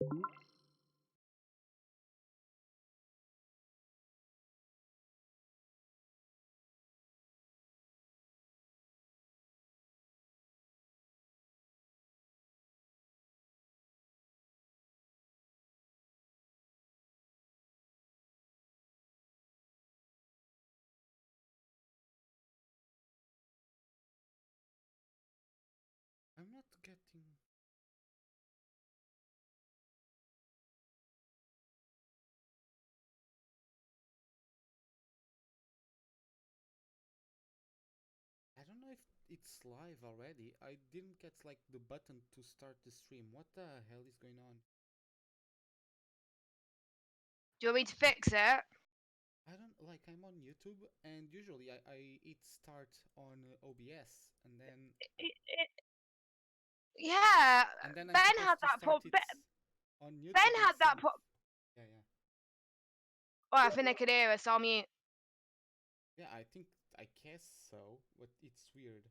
I'm not getting. I don't know if it's live already. I didn't get like the button to start the stream. What the hell is going on? Do you want me to fix it? I don't like. I'm on YouTube, and usually I it start on OBS, and then Yeah, I'm Ben had supposed to that start pro- it Ben, on Ben YouTube had that itself. pro- Yeah, yeah, Oh, I think they could hear us. I'll mute. yeah. I think I guess so, but it's weird.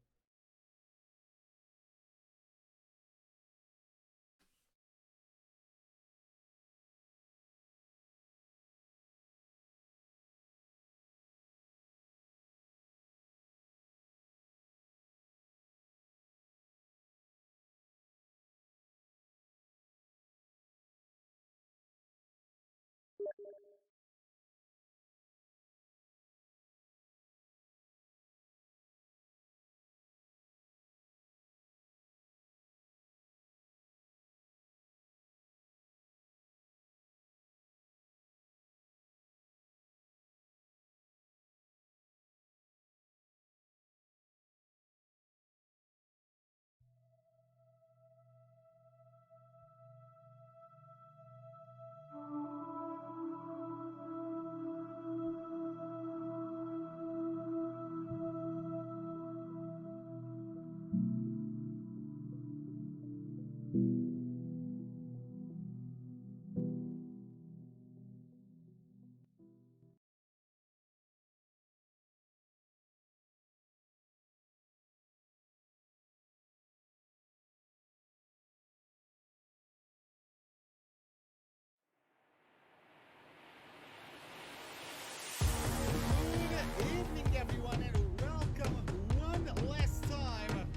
Good evening, everyone, and welcome one last time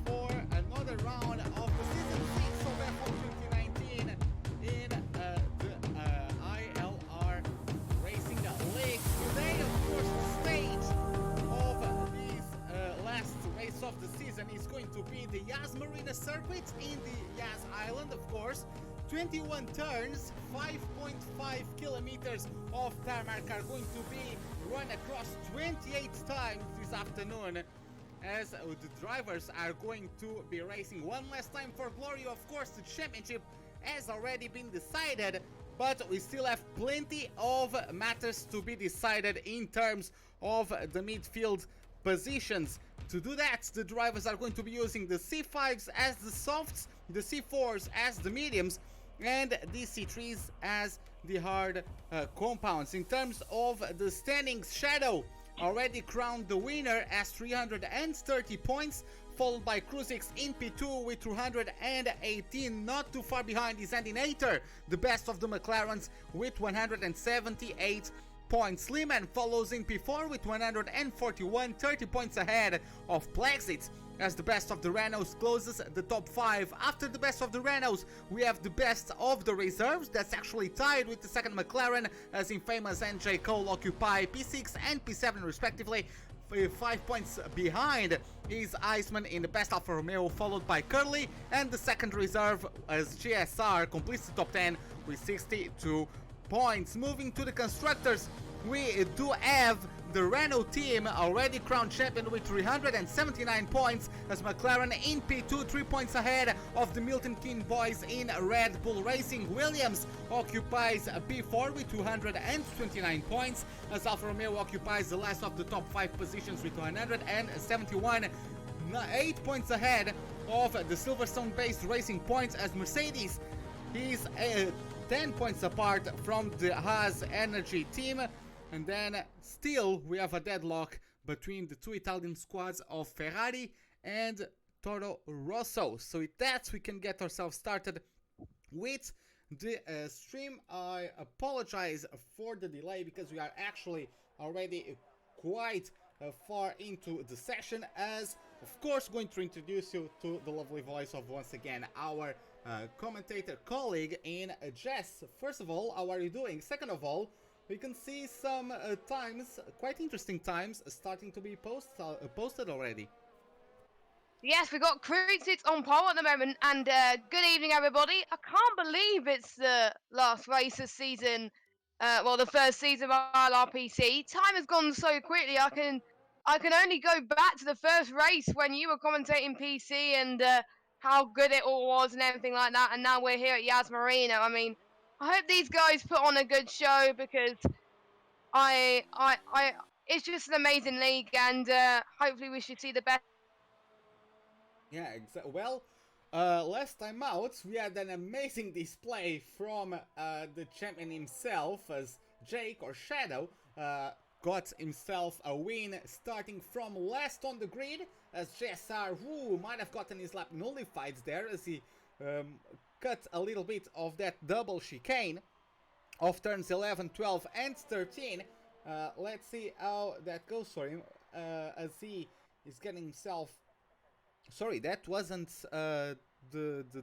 for another round of the Season 6 of F1 2019 in the ILR Racing League. Today, of course, the stage of this last race of the season is going to be the Yas Marina circuit in the Yas Island, of course. 21 turns, 5.5 kilometers of tarmac are going to be run across 28 times this afternoon, as the drivers are going to be racing one last time for glory. Of course, the championship has already been decided, but we still have plenty of matters to be decided in terms of the midfield positions. To do that, the drivers are going to be using the C5s as the softs, the C4s as the mediums, and the C3s as the hard compounds. In terms of the standings, Shadow already crowned the winner as 330 points, followed by Cruisix in P2 with 218, not too far behind is Endinator, the best of the McLarens, with 178 points. Lehman follows in P4 with 141, 30 points ahead of Plexit, as the best of the Renaults closes the top 5. After the best of the Renaults, we have the best of the reserves, that's actually tied with the second McLaren, as Infamous and J. Cole occupy P6 and P7 respectively. 5 points behind is Iceman in the best Alfa Romeo, followed by Curly, and the second reserve as GSR completes the top 10 with 62 points. Moving to the constructors, we do have the Renault team already crowned champion with 379 points, as McLaren in P2 3 points ahead of the Milton Keynes boys in Red Bull Racing. Williams occupies P4 with 229 points, as Alfa Romeo occupies the last of the top 5 positions with 271, 8 points ahead of the Silverstone based Racing points, as Mercedes is 10 points apart from the Haas Energy team. And then still we have a deadlock between the two Italian squads of Ferrari and Toro Rosso. So with that, we can get ourselves started with the stream. I apologize for the delay because we are actually already quite far into the session, as of course going to introduce you to the lovely voice of once again our commentator colleague in Jess. First of all, how are you doing? Second of all, we can see some times, quite interesting times, starting to be posted already. Yes, we got Cruises on pole at the moment, and good evening, everybody. I can't believe it's the last race of season, well, the first season of ILRPC. Time has gone so quickly. I can only go back to the first race when you were commentating PC and how good it all was and everything like that. And now we're here at Yas Marina. I mean, I hope these guys put on a good show because it's just an amazing league, and hopefully we should see the best. Yeah, well, last time out, we had an amazing display from the champion himself, as Jake, or Shadow, got himself a win, starting from last on the grid, as JSR, who might have gotten his lap nullified there, as he cut a little bit of that double chicane of turns 11, 12, and 13. Let's see how that goes for him, as he is getting himself... Sorry, that wasn't the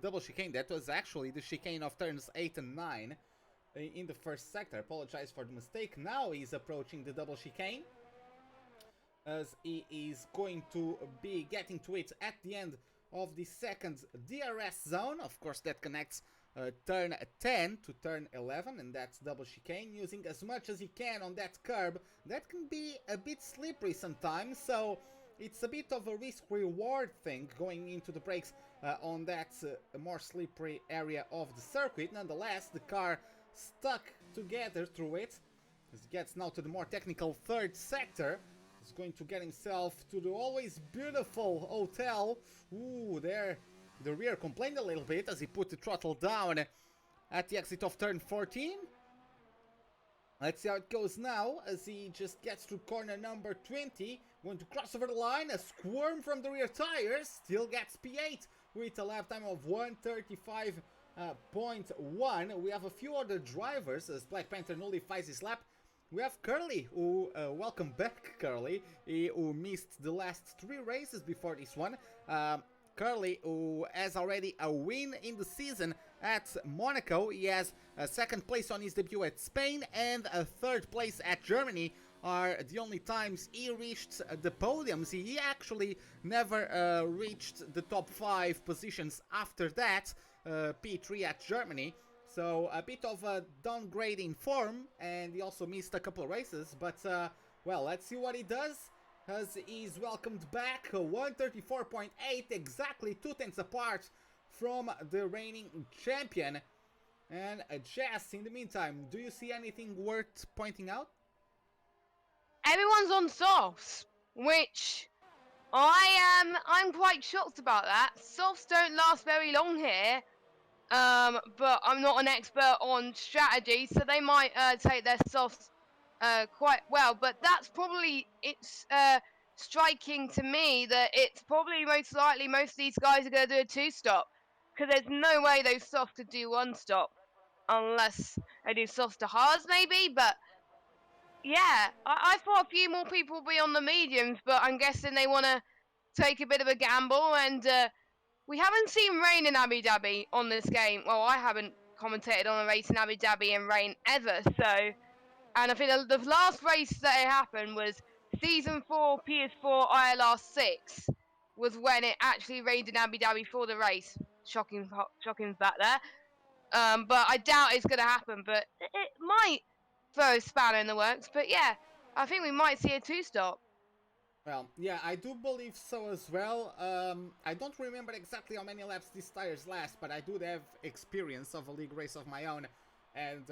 double chicane. That was actually the chicane of turns 8 and 9 in the first sector. Apologize for the mistake. Now he's approaching the double chicane, as he is going to be getting to it at the end of the second DRS zone. Of course, that connects turn 10 to turn 11, and that's double chicane, using as much as he can on that curb. That can be a bit slippery sometimes, so it's a bit of a risk-reward thing going into the brakes on that more slippery area of the circuit. Nonetheless, the car stuck together through it. As he gets now to the more technical third sector, he's going to get himself to the always beautiful hotel. Ooh, there the rear complained a little bit as he put the throttle down at the exit of turn 14. Let's see how it goes now, as he just gets to corner number 20, going to cross over the line, a squirm from the rear tires, still gets P8 with a lap time of 1:35.1. We have a few other drivers as Black Panther nullifies his lap. We have Curly, who, welcome back Curly, who missed the last 3 races before this one. Curly, who has already a win in the season at Monaco. He has a 2nd place on his debut at Spain and a 3rd place at Germany. Are the only times he reached the podiums. He actually never reached the top 5 positions after that, P3 at Germany. So a bit of a downgrade in form, and he also missed a couple of races. But, well, let's see what he does, as he's welcomed back. 1:34.8, exactly 2 tenths apart from the reigning champion. And Jess, in the meantime, do you see anything worth pointing out? Everyone's on softs, which I'm quite shocked about that. Softs don't last very long here, but I'm not an expert on strategy, so they might take their softs quite well. But that's probably striking to me that it's probably most likely most of these guys are going to do a 2-stop, because there's no way those softs could do 1-stop unless they do softs to hards maybe, but. Yeah, I thought a few more people would be on the mediums, but I'm guessing they want to take a bit of a gamble. And we haven't seen rain in Abu Dhabi on this game. Well, I haven't commentated on a race in Abu Dhabi in rain ever. So, and I think the last race that it happened was Season 4 PS4 ILR 6 was when it actually rained in Abu Dhabi for the race. Shocking fact there. But I doubt it's going to happen, but it might throw a spanner in the works. But yeah, I think we might see a 2-stop. Well, yeah, I do believe so as well. I don't remember exactly how many laps these tires last, but I do have experience of a league race of my own. And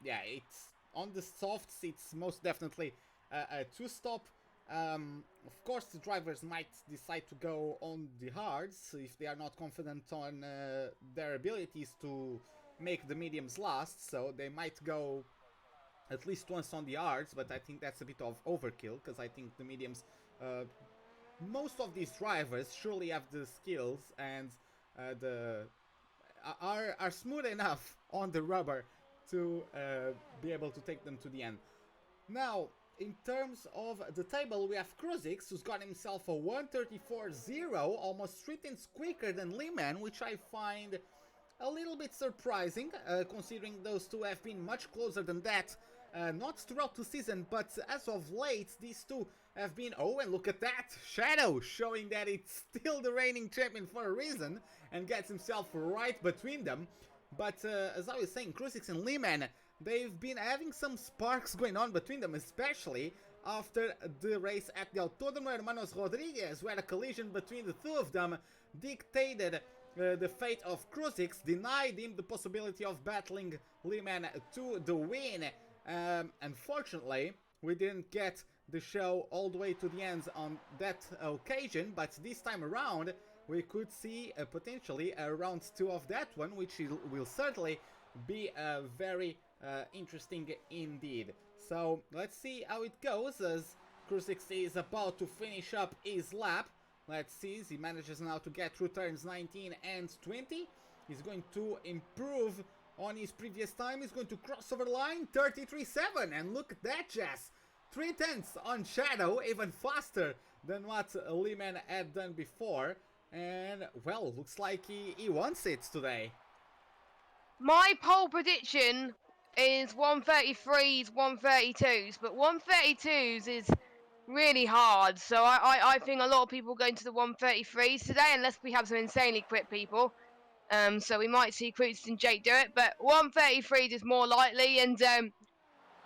yeah, it's on the softs, it's most definitely a 2-stop. Of course, the drivers might decide to go on the hards if they are not confident on their abilities to make the mediums last, so they might go at least once on the hards, but I think that's a bit of overkill, because I think the mediums, most of these drivers surely have the skills and are smooth enough on the rubber to be able to take them to the end. Now, in terms of the table, we have Kruzix, who's got himself a 134.0, almost 3 tenths quicker than Lehman, which I find a little bit surprising, considering those two have been much closer than that, not throughout the season, but as of late, these two have been... Oh, and look at that! Shadow, showing that it's still the reigning champion for a reason, and gets himself right between them. But as I was saying, Kruzix and Lehman, they've been having some sparks going on between them, especially after the race at the Autódromo Hermanos Rodriguez, where a collision between the two of them dictated the fate of Kruzix, denied him the possibility of battling Lehman to the win. Unfortunately, we didn't get the show all the way to the end on that occasion, but this time around we could see potentially a round 2 of that one, which will certainly be very interesting indeed. So let's see how it goes as Kruzix is about to finish up his lap. Let's see, he manages now to get through turns 19 and 20. He's going to improve on his previous time. He's going to cross over the line, 33.7, and look at that, Jess. 3 tenths on Shadow, even faster than what Lehman had done before. And, well, looks like he wants it today. My pole prediction is 133s, 132s, but 132s is really hard. So I think a lot of people going to the 133s today, unless we have some insanely quick people. So we might see Kruzix and Jake do it, but 133s is more likely. And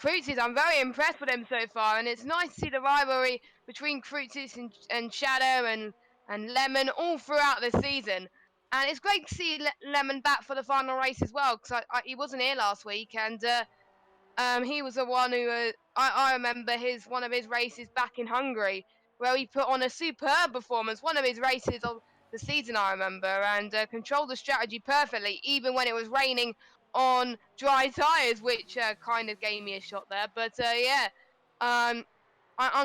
Kruzix, I'm very impressed with him so far, and it's nice to see the rivalry between Kruzix and Shadow and Lemon all throughout the season. And it's great to see Lemon back for the final race as well, because he wasn't here last week, and he was the one who I remember one of his races back in Hungary, where he put on a superb performance. One of his races of the season, I remember, and controlled the strategy perfectly, even when it was raining on dry tyres, which kind of gave me a shot there. But yeah, I'm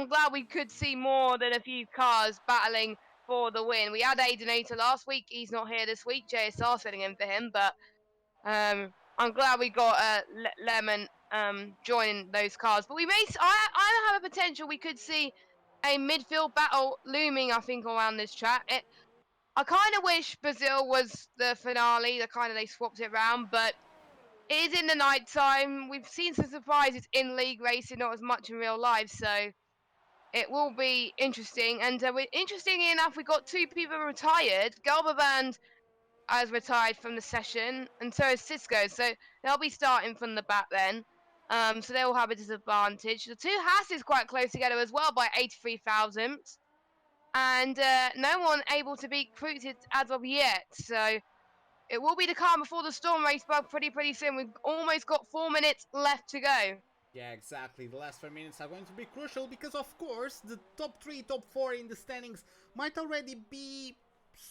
glad we could see more than a few cars battling for the win. We had Aidenator last week. He's not here this week. JSR sitting in for him, but I'm glad we got Lemon joining those cars. But I have a potential we could see a midfield battle looming, I think, around this track. I kind of wish Brazil was the finale. They swapped it around, but it is in the night time. We've seen some surprises in league racing, not as much in real life, so it will be interesting. And interestingly enough, we got 2 people retired. Galbaband has retired from the session, and so is Cisco. So they'll be starting from the back then. So they will have a disadvantage. The 2 Haas is quite close together as well by 83 thousandths. And no one able to beat Kruzix as of yet. So it will be the calm before the storm race, but pretty soon. We've almost got 4 minutes left to go. Yeah, exactly. The last 4 minutes are going to be crucial because, of course, the top 3, top 4 in the standings might already be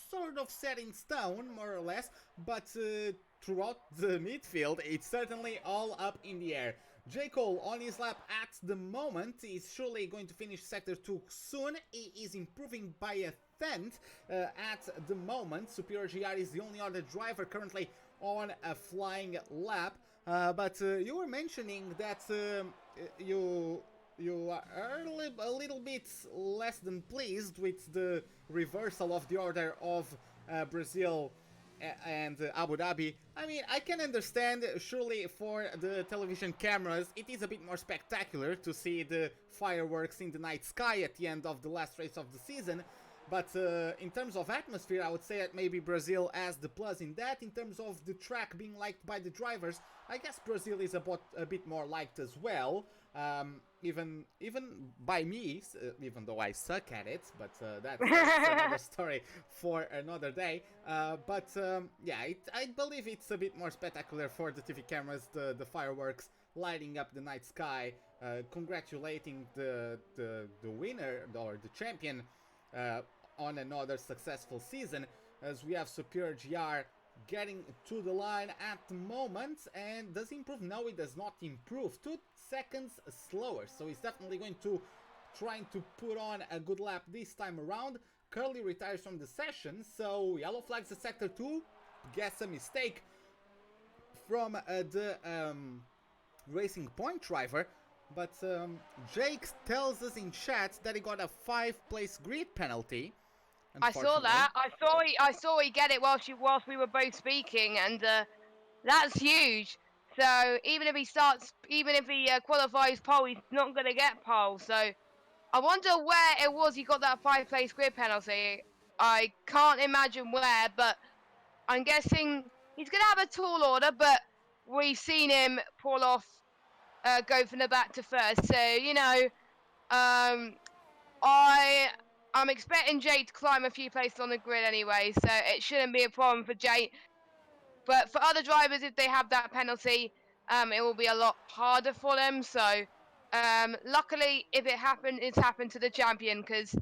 sort of set in stone, more or less, but throughout the midfield, it's certainly all up in the air. J. Cole on his lap at the moment is surely going to finish Sector 2 soon. He is improving by a tenth at the moment. Superior GR is the only other driver currently on a flying lap. But you were mentioning that you are a little bit less than pleased with the reversal of the order of Brazil and Abu Dhabi. I mean, I can understand, surely for the television cameras, it is a bit more spectacular to see the fireworks in the night sky at the end of the last race of the season. But in terms of atmosphere, I would say that maybe Brazil has the plus in that. In terms of the track being liked by the drivers, I guess Brazil is a bit more liked as well. Even by me, even though I suck at it, but that's another story for another day. Yeah, I believe it's a bit more spectacular for the TV cameras, the fireworks lighting up the night sky, congratulating the winner or the champion on another successful season, as we have Superior GR getting to the line at the moment. And does he improve? No, it does not improve. 2 seconds slower, so he's definitely going to trying to put on a good lap this time around. Curly retires from the session, so yellow flags the Sector 2. guess a mistake from the Racing Point driver, but Jake tells us in chat that he got a 5-place grid penalty. I saw that. I saw he get it whilst we were both speaking, and that's huge. So even if he qualifies pole, he's not going to get pole. So I wonder where it was he got that 5-place grid penalty. I can't imagine where, but I'm guessing he's going to have a tall order, but we've seen him pull off, go from the back to first. So, I'm expecting Jake to climb a few places on the grid anyway, so it shouldn't be a problem for Jake. But for other drivers, if they have that penalty, it will be a lot harder for them. So, luckily, if it's happened to the champion because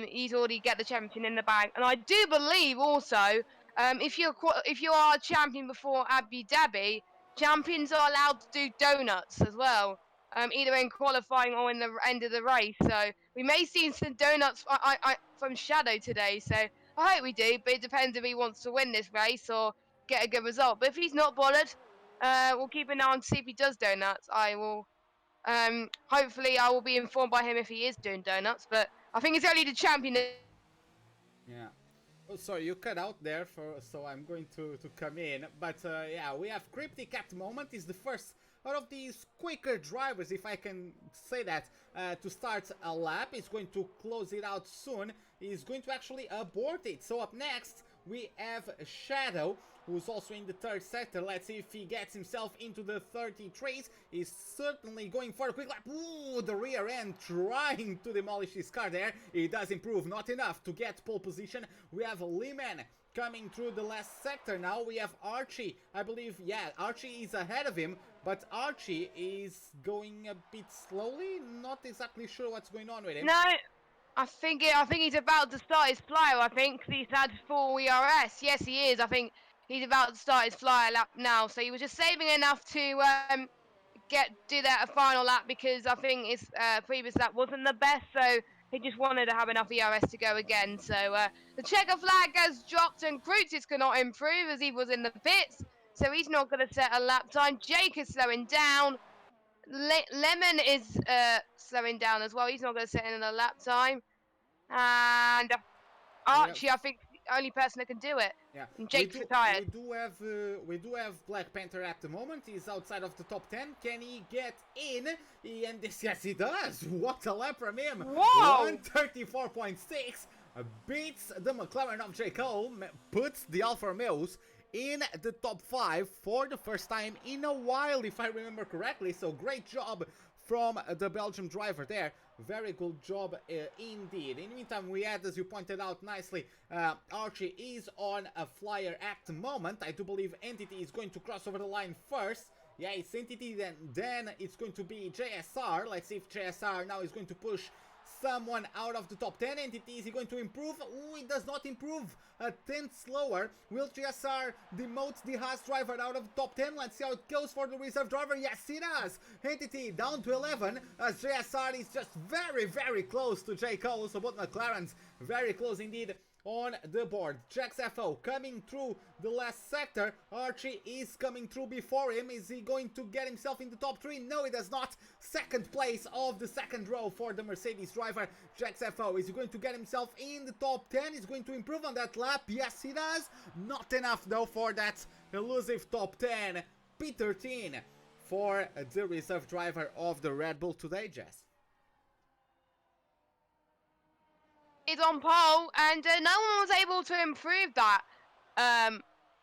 he's already get the champion in the bag. And I do believe also, if you are a champion before Abu Dhabi, champions are allowed to do donuts as well, either in qualifying or in the end of the race. So we may see some donuts from Shadow today. So I hope we do, but it depends if he wants to win this race or get a good result. But if he's not bothered, we'll keep an eye on to see if he does donuts. I will. Hopefully, I will be informed by him if he is doing donuts. But I think it's only the champion. Yeah. Oh, sorry, you cut out there, so I'm going to come in. But yeah, we have Cryptic at the moment. He's the first out of these quicker drivers, if I can say that, to start a lap. He's going to close it out soon. He's going to actually abort it. So up next, we have Shadow, who's also in the third sector. Let's see if he gets himself into the 33s. He's certainly going for a quick lap. Ooh, the rear end trying to demolish his car there. He does improve, not enough to get pole position. We have Lehman coming through the last sector now. We have Archie, I believe, yeah, Archie is ahead of him, but Archie is going a bit slowly. Not exactly sure what's going on with him. No, I think he's about to start his flyer. I think he's had 4 ERS. Yes, he is. I think he's about to start his flyer lap now. So he was just saving enough to do that a final lap because I think his previous lap wasn't the best. So he just wanted to have enough ERS to go again. So the checker flag has dropped and Crutis cannot improve as he was in the pits. So he's not going to set a lap time. Jake is slowing down. Lemon is slowing down as well. He's not going to set in a lap time. And Archie, I think, the only person that can do it. Yeah, and Jake's retired. We do have Black Panther at the moment. He's outside of the top 10. Can he get in? Yes, he does. What a lap from him! Whoa! 134.6 beats the McLaren of J. Cole, puts the Alfa Romeos in the top 5 for the first time in a while, if I remember correctly. So great job from the Belgian driver there. Very good job indeed. In the meantime, we had, as you pointed out nicely, Archie is on a flyer at the moment. I do believe Entity is going to cross over the line first. Yeah, it's Entity, then it's going to be JSR. Let's see if JSR now is going to push someone out of the top 10. Entity, is he going to improve? Ooh, it does not improve. A tenth slower. Will JSR demote the Haas driver out of the top 10? Let's see how it goes for the reserve driver. Yes, it does. Entity down to 11 as JSR is just very, very close to J. Cole. So both McLarens very close indeed on the board. Jax FO coming through the last sector. Archie is coming through before him. Is he going to get himself in the top 3? No, he does not. Second place of the second row for the Mercedes driver. Jax FO, is he going to get himself in the top 10? Is going to improve on that lap? Yes, he does. Not enough though for that elusive top 10. P13 for the reserve driver of the Red Bull today, Jess. Is on pole, and no one was able to improve that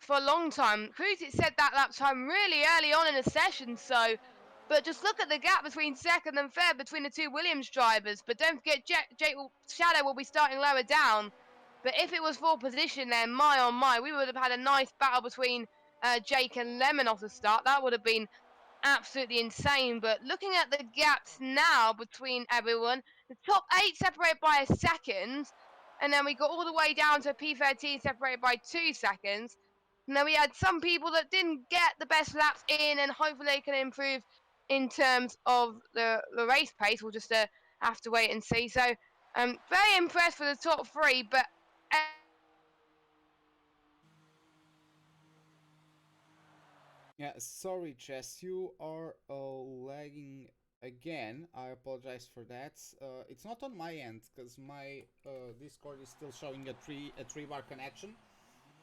for a long time. Crutis set that lap time really early on in the session, so. But just look at the gap between second and third between the two Williams drivers. But don't forget, Shadow will be starting lower down. But if it was full position, then my oh my, we would have had a nice battle between Jake and Lemon off the start. That would have been absolutely insane. But looking at the gaps now between everyone, the top 8 separated by a second, and then we got all the way down to P13 separated by 2 seconds. And then we had some people that didn't get the best laps in, and hopefully they can improve in terms of the race pace. We'll just have to wait and see. So I'm very impressed with the top 3, but Yeah, sorry, Chess, you are lagging again. I apologize for that. It's not on my end because my Discord is still showing a 3 bar connection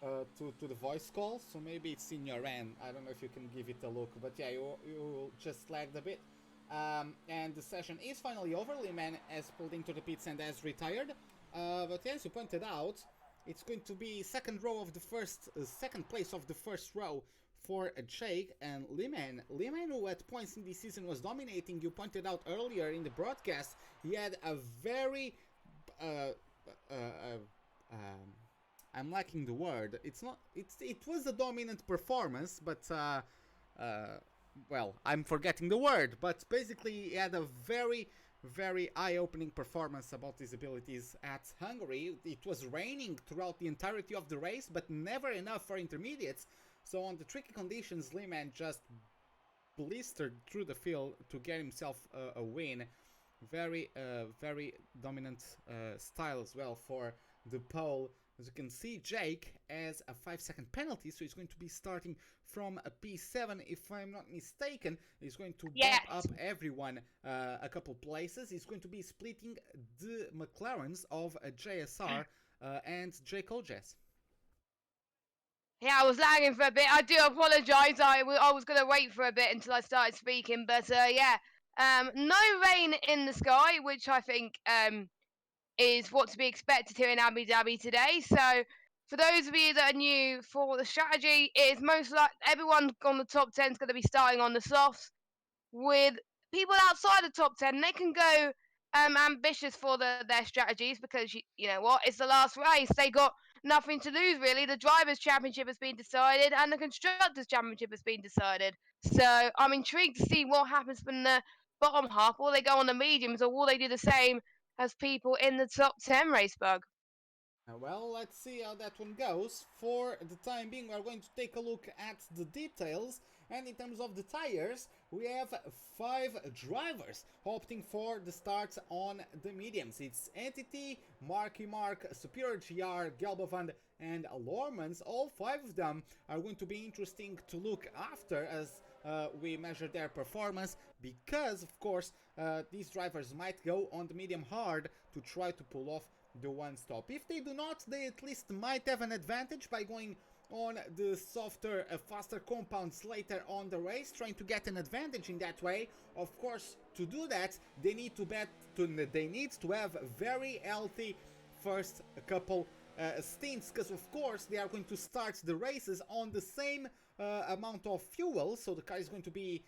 to the voice call, so maybe it's in your end. I don't know if you can give it a look, but yeah, you just lagged a bit. And the session is finally over. Liman has pulled into the pits and has retired. But as you pointed out, it's going to be second place of the first row for Jake and Liman. Liman, who at points in this season was dominating, you pointed out earlier in the broadcast, he had a very uh, uh, um, I'm lacking the word. It was a dominant performance, but well, I'm forgetting the word. But basically, he had a very eye-opening performance about his abilities at Hungary. It was raining throughout the entirety of the race, but never enough for intermediates. So on the tricky conditions, Lehman just blistered through the field to get himself a win. Very dominant style as well for the pole. As you can see, Jake has a 5-second penalty, so he's going to be starting from a P7, if I'm not mistaken. He's going to bump up everyone a couple places. He's going to be splitting the McLarens of JSR and Jake Ojes. Yeah, I was lagging for a bit. I do apologise. I was going to wait for a bit until I started speaking, but yeah. No rain in the sky, which I think is what to be expected here in Abu Dhabi today. So, for those of you that are new for the strategy, it is most like everyone on the top 10 is going to be starting on the softs. With people outside the top 10, they can go ambitious for their strategies because you know what? It's the last race. They got nothing to lose really. The drivers' championship has been decided, and the constructors' championship has been decided. So I'm intrigued to see what happens from the bottom half. Will they go on the mediums, or will they do the same as people in the top 10 race bug? Well, let's see how that one goes. For the time being, we're going to take a look at the details. And in terms of the tires, we have 5 drivers opting for the start on the mediums. It's Entity, Marky Mark, Superior GR, Gelbovand, and Lormans. All 5 of them are going to be interesting to look after as we measure their performance, because of course these drivers might go on the medium hard to try to pull off the one stop. If they do not, they at least might have an advantage by going on the softer, faster compounds later on the race, trying to get an advantage in that way. Of course, to do that, they need to have very healthy first couple stints, because of course they are going to start the races on the same amount of fuel, so the car is going to be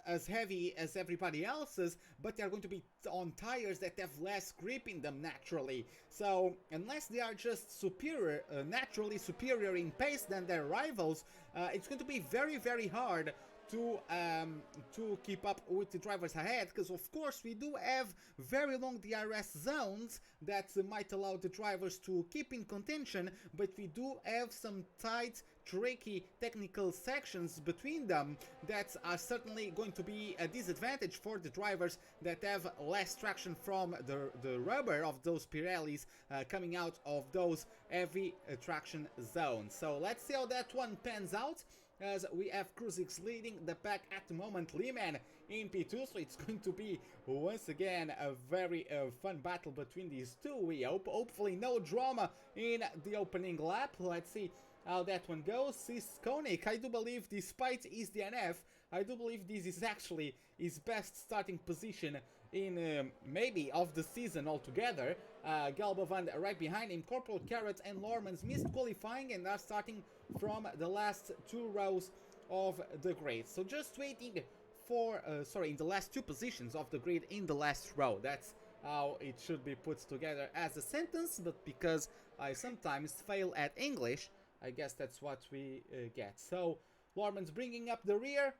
as heavy as everybody else's, but they are going to be on tires that have less grip in them naturally. So unless they are just superior, naturally superior in pace than their rivals, it's going to be very hard to keep up with the drivers ahead, because of course we do have very long DRS zones that might allow the drivers to keep in contention, but we do have some tight, tricky technical sections between them that are certainly going to be a disadvantage for the drivers that have less traction from the rubber of those Pirellis coming out of those heavy traction zones. So let's see how that one pans out, as we have Kruzix leading the pack at the moment, Lehman in P2, so it's going to be once again a very fun battle between these two. We hope, hopefully no drama in the opening lap. Let's see how that one goes. Siskonik, I do believe, despite his DNF, I do believe this is actually his best starting position in maybe of the season altogether. Galbovand right behind him. Corporal Carrot and Lormans missed qualifying and are starting from the last 2 rows of the grid. So just waiting for, in the last 2 positions of the grid in the last row. That's how it should be put together as a sentence, but because I sometimes fail at English, I guess that's what we get. So Lormans bringing up the rear,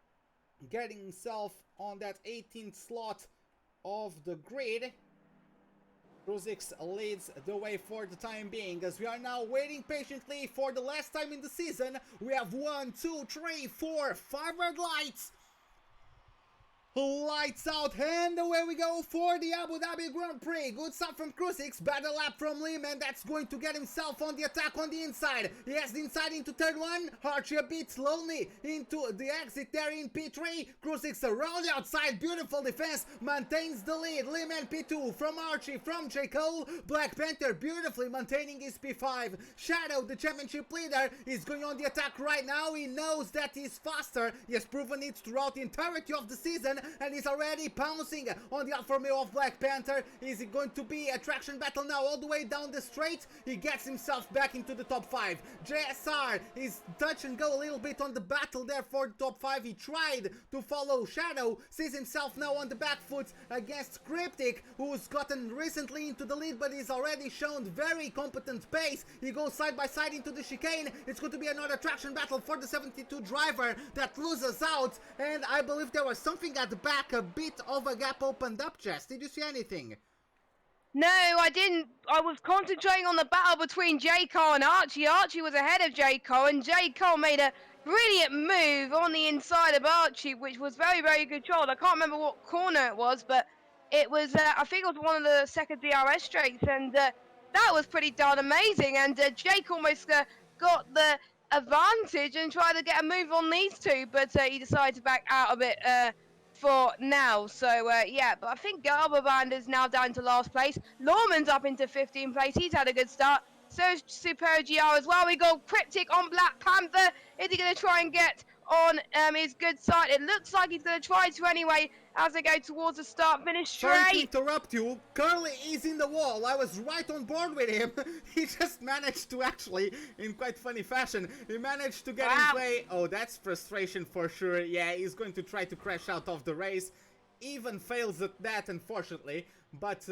getting himself on that 18th slot of the grid. Kruzix leads the way for the time being, as we are now waiting patiently for the last time in the season. We have 1, 2, 3, 4, 5 red lights. Lights out, and away we go for the Abu Dhabi Grand Prix. Good start from Crucix, battle lap from Lim, and that's going to get himself on the attack on the inside. He has the inside into third one. Archie a bit slowly into the exit there in P3. Crucix around the outside, beautiful defense, maintains the lead. Lim and P2 from Archie, from J. Cole. Black Panther beautifully maintaining his P5. Shadow, the championship leader, is going on the attack right now. He knows that he's faster. He has proven it throughout the entirety of the season, and he's already pouncing on the Alfa Romeo of Black Panther. Is it going to be a traction battle now all the way down the straight? He gets himself back into the top 5. JSR is touch and go a little bit on the battle there for the top 5. He tried to follow Shadow, sees himself now on the back foot against Cryptic, who's gotten recently into the lead, but he's already shown very competent pace. He goes side by side into the chicane. It's going to be another traction battle for the 72 driver that loses out, and I believe there was something at the back, a bit of a gap opened up. Jess, did you see anything? No, I didn't. I was concentrating on the battle between J. Cole and Archie. Archie was ahead of J. Cole, and J. Cole made a brilliant move on the inside of Archie, which was very, very controlled. I can't remember what corner it was, but it was, I think it was one of the second DRS straights, and that was pretty darn amazing. And Jake almost got the advantage and tried to get a move on these two, but he decided to back out of it for now. So yeah, but I think Garbaband is now down to last place. Lawman's up into 15th place. He's had a good start. So is Super GR as well. We got Cryptic on Black Panther. Is he going to try and get on his good side? It looks like he's going to try to anyway as they go towards the start finish straight. Sorry to interrupt you. Curly is in the wall. I was right on board with him. He just managed to actually, in quite funny fashion, he managed to get in play. Oh, that's frustration for sure. Yeah, he's going to try to crash out of the race. Even fails at that, unfortunately. But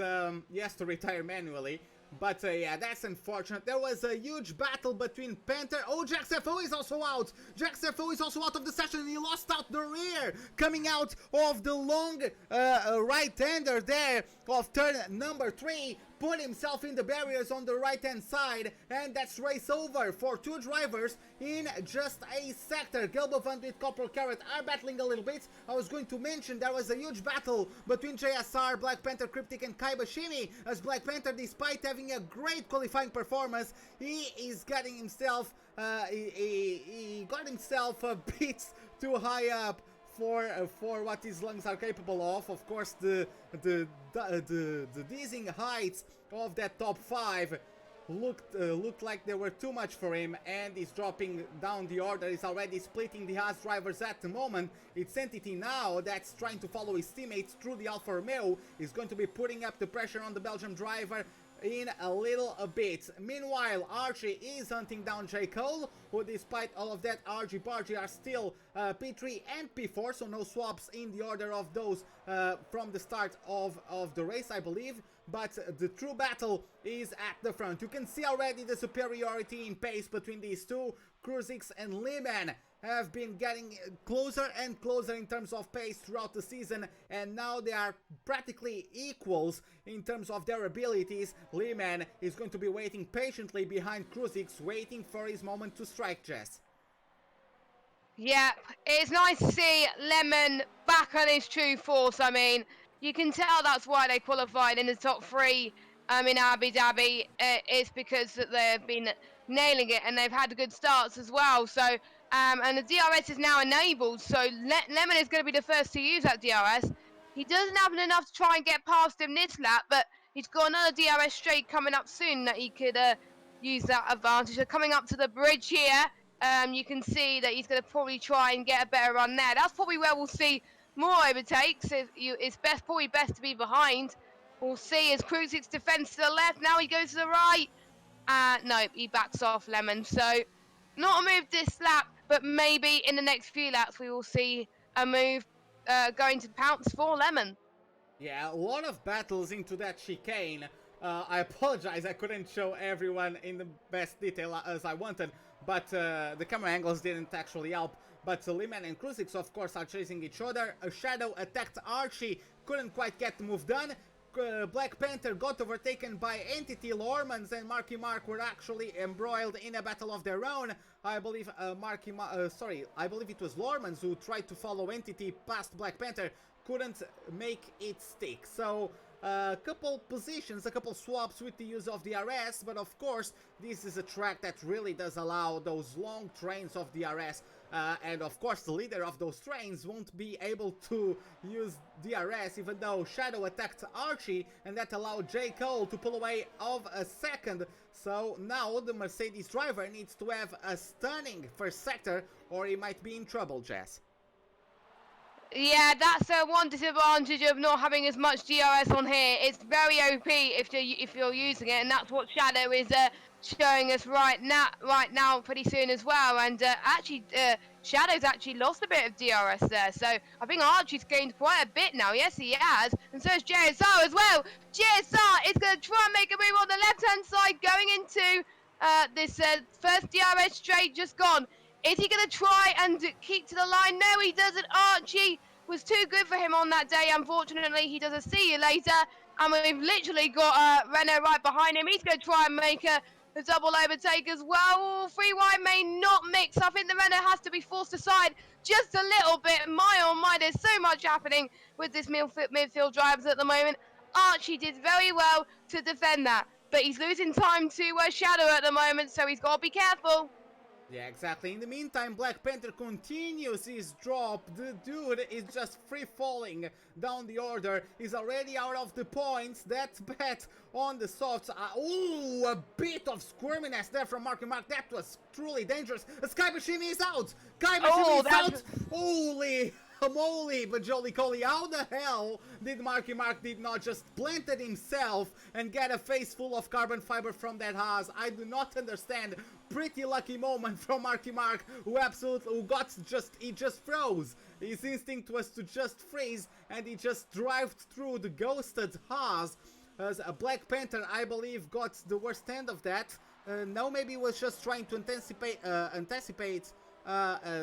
he has to retire manually. But yeah, that's unfortunate. There was a huge battle between Panther. Oh, JaxFO is also out. JaxFO is also out of the session, and he lost out the rear. Coming out of the long right-hander there of turn number 3. Put himself in the barriers on the right-hand side, and that's race over for two drivers in just a sector. Gelbovand with Copper Carrot are battling a little bit. I was going to mention there was a huge battle between JSR, Black Panther, Cryptic, and Kaibashimi, as Black Panther, despite having a great qualifying performance, he is getting himself, he got himself a bit too high up for what his lungs are capable of. Of course, the dizzying heights of that top 5 looked like they were too much for him, and he's dropping down the order. He's already splitting the Haas drivers at the moment. It's Entity now that's trying to follow his teammates through the Alfa Romeo. He's going to be putting up the pressure on the Belgian driver in a little bit. Meanwhile, Archie is hunting down J. Cole, who despite all of that, Archie are still P3 and P4, so no swaps in the order of those from the start of the race, I believe. But the true battle is at the front. You can see already the superiority in pace between these two. Crucix and Lehman have been getting closer and closer in terms of pace throughout the season, and now they are practically equals in terms of their abilities. Lehman is going to be waiting patiently behind Crucix, waiting for his moment to strike, Jess. Yeah, it's nice to see Lemon back on his true force. I mean, you can tell that's why they qualified in the top 3 in Abu Dhabi. It's because that they've been nailing it, and they've had good starts as well. So, and the DRS is now enabled, so Lemon is going to be the first to use that DRS. He doesn't have enough to try and get past him this lap, but he's got another DRS straight coming up soon that he could use that advantage. So coming up to the bridge here, you can see that he's going to probably try and get a better run there. That's probably where we'll see more overtakes. It's probably best to be behind. We'll see as Crucix defends to the left. Now he goes to the right. No, he backs off Lemon. So not a move this lap, but maybe in the next few laps we will see a move going to pounce for Lemon. Yeah, a lot of battles into that chicane. I apologize, I couldn't show everyone in the best detail as I wanted, but the camera angles didn't actually help. But Lehman and Crucix, of course, are chasing each other. A Shadow attacked Archie, couldn't quite get the move done. Black Panther got overtaken by Entity. Lormans and Marky Mark were actually embroiled in a battle of their own. I believe I believe it was Lormans who tried to follow Entity past Black Panther, couldn't make it stick. So a couple positions, a couple swaps with the use of DRS, but of course this is a track that really does allow those long trains of DRS, and of course the leader of those trains won't be able to use DRS, even though Shadow attacked Archie, and that allowed J. Cole to pull away of a second. So now the Mercedes driver needs to have a stunning first sector or he might be in trouble, Jess. Yeah, that's one disadvantage of not having as much DRS on here. It's very OP if you're using it, and that's what Shadow is showing us right now pretty soon as well. And Shadow's actually lost a bit of DRS there, so I think Archie's gained quite a bit now. Yes, he has, and so is JSR as well. JSR is going to try and make a move on the left-hand side, going into this first DRS straight just gone. Is he going to try and keep to the line? No, he doesn't. Archie was too good for him on that day. Unfortunately, he does a see you later. And we've literally got Renault right behind him. He's going to try and make a double overtake as well. Free wide may not mix. I think the Renault has to be forced aside just a little bit. My oh my, there's so much happening with this midfield drivers at the moment. Archie did very well to defend that. But he's losing time to Shadow at the moment, so he's got to be careful. Yeah, exactly. In the meantime, Black Panther continues his drop. The dude is just free falling down the order. He's already out of the points. That's bet on the softs. Ooh, a bit of squirminess there from Marky Mark. That was truly dangerous. Sky Machine is out. Sky Machine is out. Holy moly, but Jolly Coley, how the hell did Marky Mark did not just planted himself and get a face full of carbon fiber from that Haas? I do not understand. Pretty lucky moment from Marky Mark, who he just froze. His instinct was to just freeze, and he just drove through the ghosted Haas. As a Black Panther, I believe, got the worst end of that. No, maybe he was just trying to anticipate a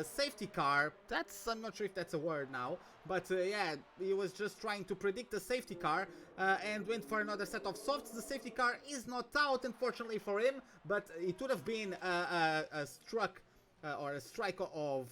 safety car. I'm not sure if that's a word now, but yeah, he was just trying to predict a safety car and went for another set of softs. The safety car is not out, unfortunately for him, but it would have been a strike of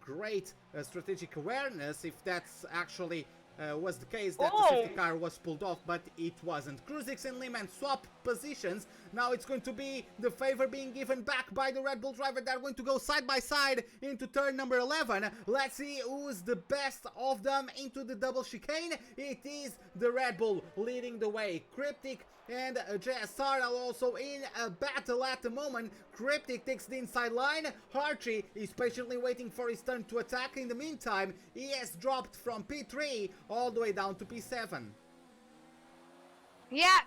great strategic awareness if that's actually was the case, that the safety car was pulled off, but it wasn't. Kruzix and Lehman swap positions. Now it's going to be the favor being given back by the Red Bull driver. They're going to go side by side into turn number 11. Let's see who's the best of them into the double chicane. It is the Red Bull leading the way. Cryptic and JSR are also in a battle at the moment. Cryptic takes the inside line. Archie is patiently waiting for his turn to attack. In the meantime, he has dropped from P3 all the way down to P7. Yeah,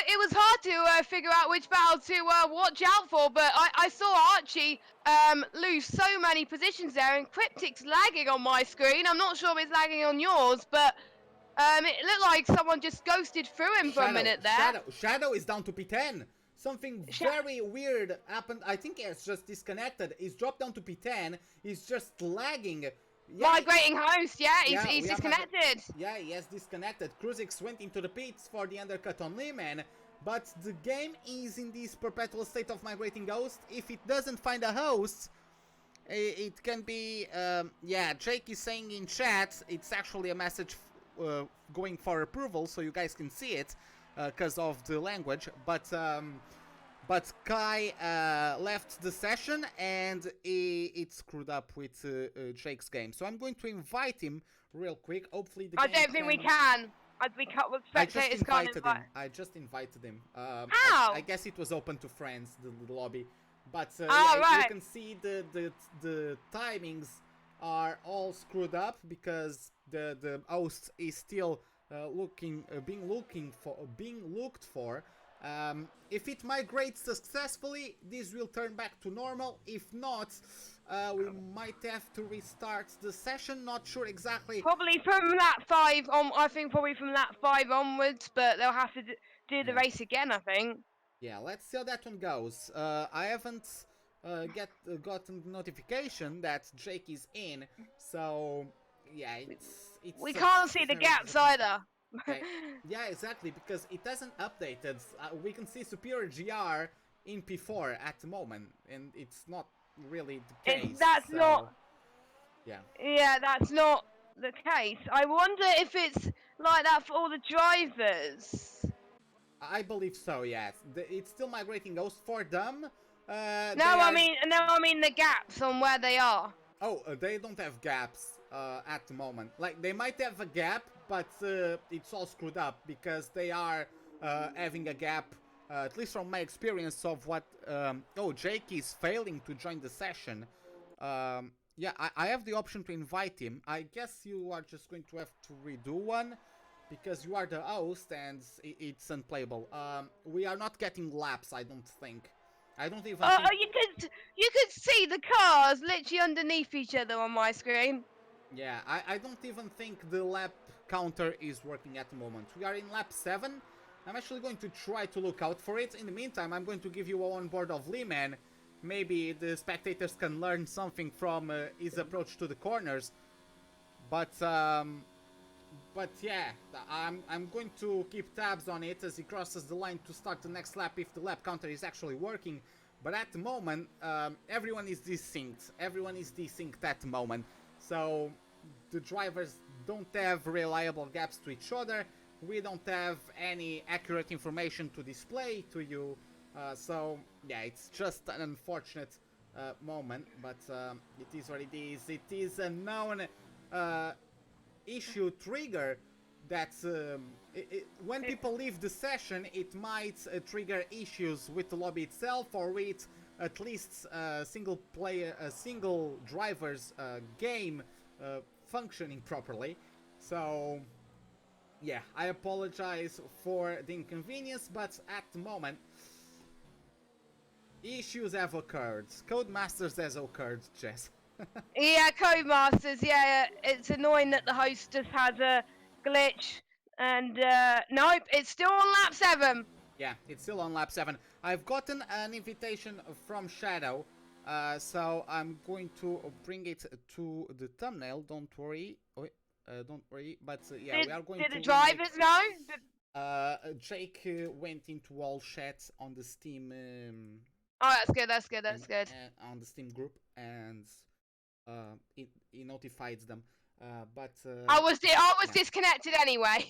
it was hard to figure out which battle to watch out for, but I saw Archie lose so many positions there, and Cryptic's lagging on my screen. I'm not sure if it's lagging on yours, but it looked like someone just ghosted through him for a minute there. Shadow is down to P10. Something very weird happened. I think it's just disconnected. He's dropped down to P10. He's just lagging. Yeah, migrating host, yeah, he's disconnected. Yeah, he has disconnected. Kruzix went into the pits for the undercut on Lehman, but the game is in this perpetual state of migrating host. If it doesn't find a host, it can be, yeah, Jake is saying in chat, it's actually a message going for approval, so you guys can see it, because of the language, but Kai left the session and it screwed up with Jake's game. So I'm going to invite him real quick. Hopefully the I don't think we can. Spectators can't invite. I just invited him. How? I guess it was open to friends, the lobby. But yeah, right. You can see the timings are all screwed up because the host is still being looked for. If it migrates successfully, this will turn back to normal. If not, we might have to restart the session. Not sure exactly. Probably from lap 5 on. I think probably from lap 5 onwards, but they'll have to do the race again, I think. Yeah, let's see how that one goes. I haven't gotten notification that Jake is in, so yeah, it's we can't see the gaps either. Okay. Yeah, exactly, because it hasn't updated. We can see Superior GR in P4 at the moment, and it's not really the It's case. that's not. So, yeah. Yeah, that's not the case. I wonder if it's like that for all the drivers. I believe so, yes. It's still migrating those for them. No, They I are. mean, no, I mean the gaps on where they are. Oh, they don't have gaps at the moment. Like, they might have a gap, but it's all screwed up because they are having a gap, at least from my experience of what. Oh, Jake is failing to join the session. Yeah, I have the option to invite him. I guess you are just going to have to redo one because you are the host and it's unplayable. We are not getting laps, I don't think. I don't even Oh, think. you could see the cars literally underneath each other on my screen. Yeah, I don't even think the lap counter is working at the moment. We are in lap 7. I'm actually going to try to look out for it. In the meantime, I'm going to give you a on board of Lehman. Maybe the spectators can learn something from his approach to the corners. But yeah, I'm going to keep tabs on it as he crosses the line to start the next lap if the lap counter is actually working. But at the moment, everyone is desynced. Everyone is desynced at the moment. So the drivers don't have reliable gaps to each other. We don't have any accurate information to display to you. So yeah, it's just an unfortunate moment, but it is what it is. It is a known issue trigger that when people leave the session, it might trigger issues with the lobby itself or with at least single driver's game functioning properly. So yeah, I apologize for the inconvenience, but at the moment issues have occurred. Codemasters has occurred, Jess. Yeah, Codemasters. Yeah, it's annoying that the host just has a glitch. And nope, it's still on lap 7. Yeah, it's still on lap 7. I've gotten an invitation from Shadow, so I'm going to bring it to the thumbnail. Don't worry. Don't worry. But yeah, Did we are going did to the invite. drivers know? Jake went into all chats on the Steam Oh, that's good. That's good. That's good. on the Steam group, and he notified them. But I was yeah. disconnected anyway,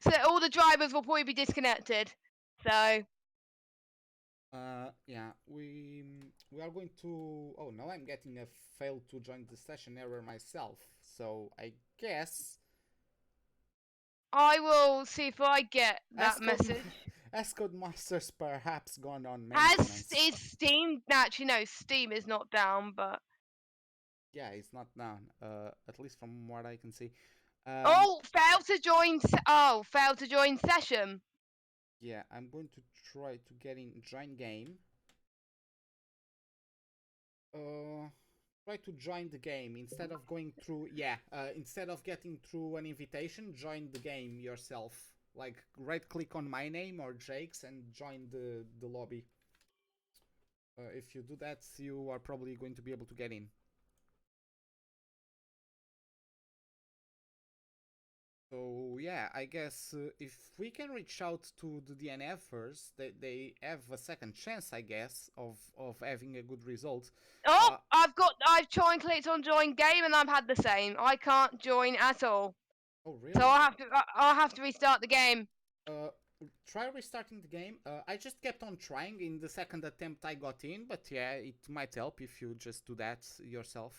so all the drivers will probably be disconnected. So Yeah, we are going to. Oh, now I'm getting a fail to join the session error myself. So I guess I will see if I get that Ascode message. Ascode Master's perhaps gone on Has maintenance. is Steam? Actually, no, Steam is not down, but Yeah, it's not down. At least from what I can see. Um, oh, failed to join. Oh, failed to join session. yeah, I'm going to try to get in join game. Uh, Try to join the game instead of going through. Yeah, instead of getting through an invitation, join the game yourself. Like right click on my name or Jake's and join the lobby. If you do that, you are probably going to be able to get in. So yeah, I guess if we can reach out to the DNF first, they have a second chance, I guess, of having a good result. Oh, I've joined, clicked on join game, and I've had the same. I can't join at all, Oh so really? I'll have to restart the game. Uh, Try restarting the game. I just kept on trying. In the second attempt, I got in, but yeah, it might help if you just do that yourself.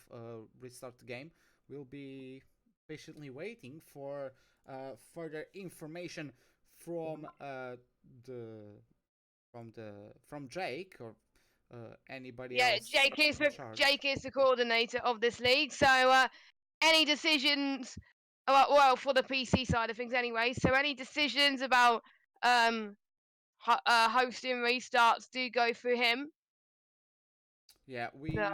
Restart the game. We'll be patiently waiting for further information from the from Jake or anybody Yeah, else in charge. Jake is the coordinator of this league, so any decisions well for the PC side of things anyway. So any decisions about um hosting restarts do go through him. Yeah, So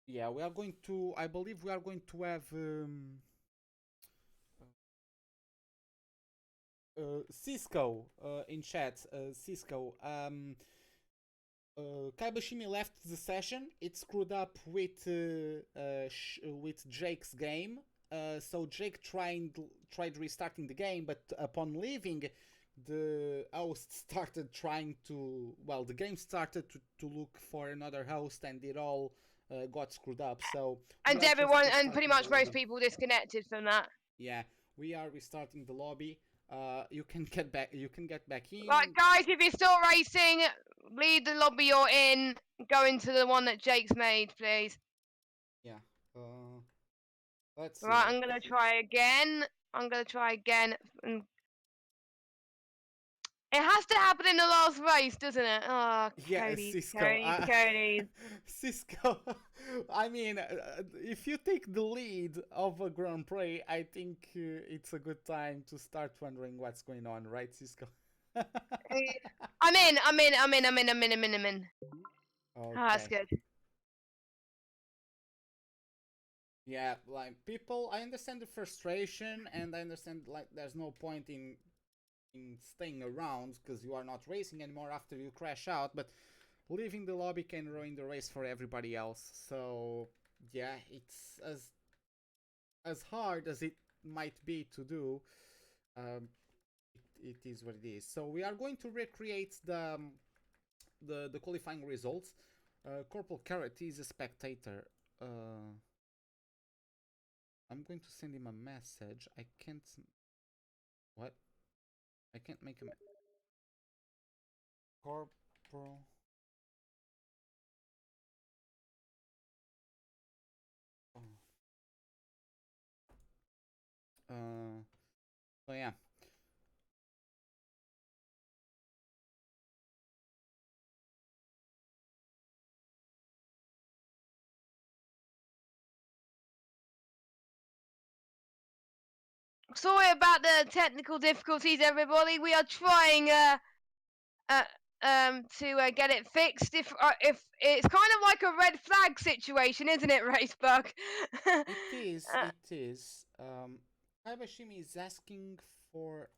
yeah, we are going to. I believe we are going to have. Cisco in chat. Cisco. Kaibashimi left the session. It screwed up with Jake's game. So Jake tried restarting the game, but upon leaving, the host started trying to. Well, the game started to look for another host, and it all got screwed up. So and everyone and pretty much most people disconnected from that. Yeah, we are restarting the lobby. You can get back. You can get back in. Right, guys, if you're still racing, leave the lobby you're in. Go into the one that Jake's made, please. Yeah. Let's see. Right, I'm gonna try again. It has to happen in the last race, doesn't it? Oh, Yeah, Cisco. Cody's. Cisco. I mean, if you take the lead of a Grand Prix, I think it's a good time to start wondering what's going on, right, Cisco? I'm in. Okay. Oh, that's good. Yeah, like people, I understand the frustration, and I understand like there's no point in staying around because you are not racing anymore after you crash out, but leaving the lobby can ruin the race for everybody else. So yeah, it's as hard as it might be to do. It is what it is. So we are going to recreate the qualifying results. Corporal Carrot is a spectator. I'm going to send him a message. I can't. What? I can't make him. Corporal. Oh. So yeah. Sorry about the technical difficulties, everybody. We are trying to get it fixed. If it's kind of like a red flag situation, isn't it, Racebug? It is. It is. Kaibashimi is asking for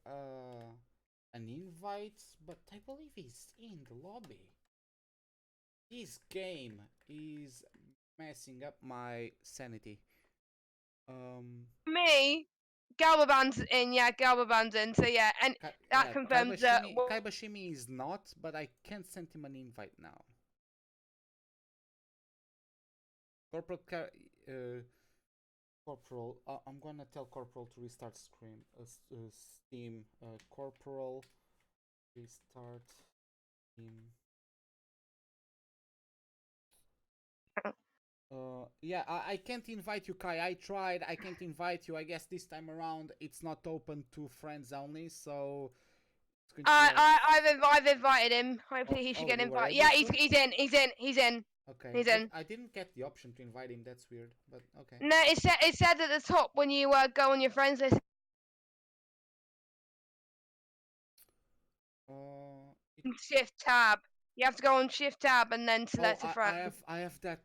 an invite, but I believe he's in the lobby. This game is messing up my sanity. Me, Galbaband's in. Yeah, Galbaband's in. So yeah, and that confirms that. Kaibashimi is not, but I can't send him an invite now. Corporal, Corporal. I'm gonna tell Corporal to restart Steam. Corporal, restart Steam. Yeah, I can't invite you, Kai. I tried. I can't invite you. I guess this time around it's not open to friends only. So I've invited him. Hopefully he should get invited. Yeah, he's in. Okay. He's in. I didn't get the option to invite him. That's weird, but okay. No, it said at the top when you go on your friends list. Shift tab. You have to go on Shift tab and then select a friend. I have that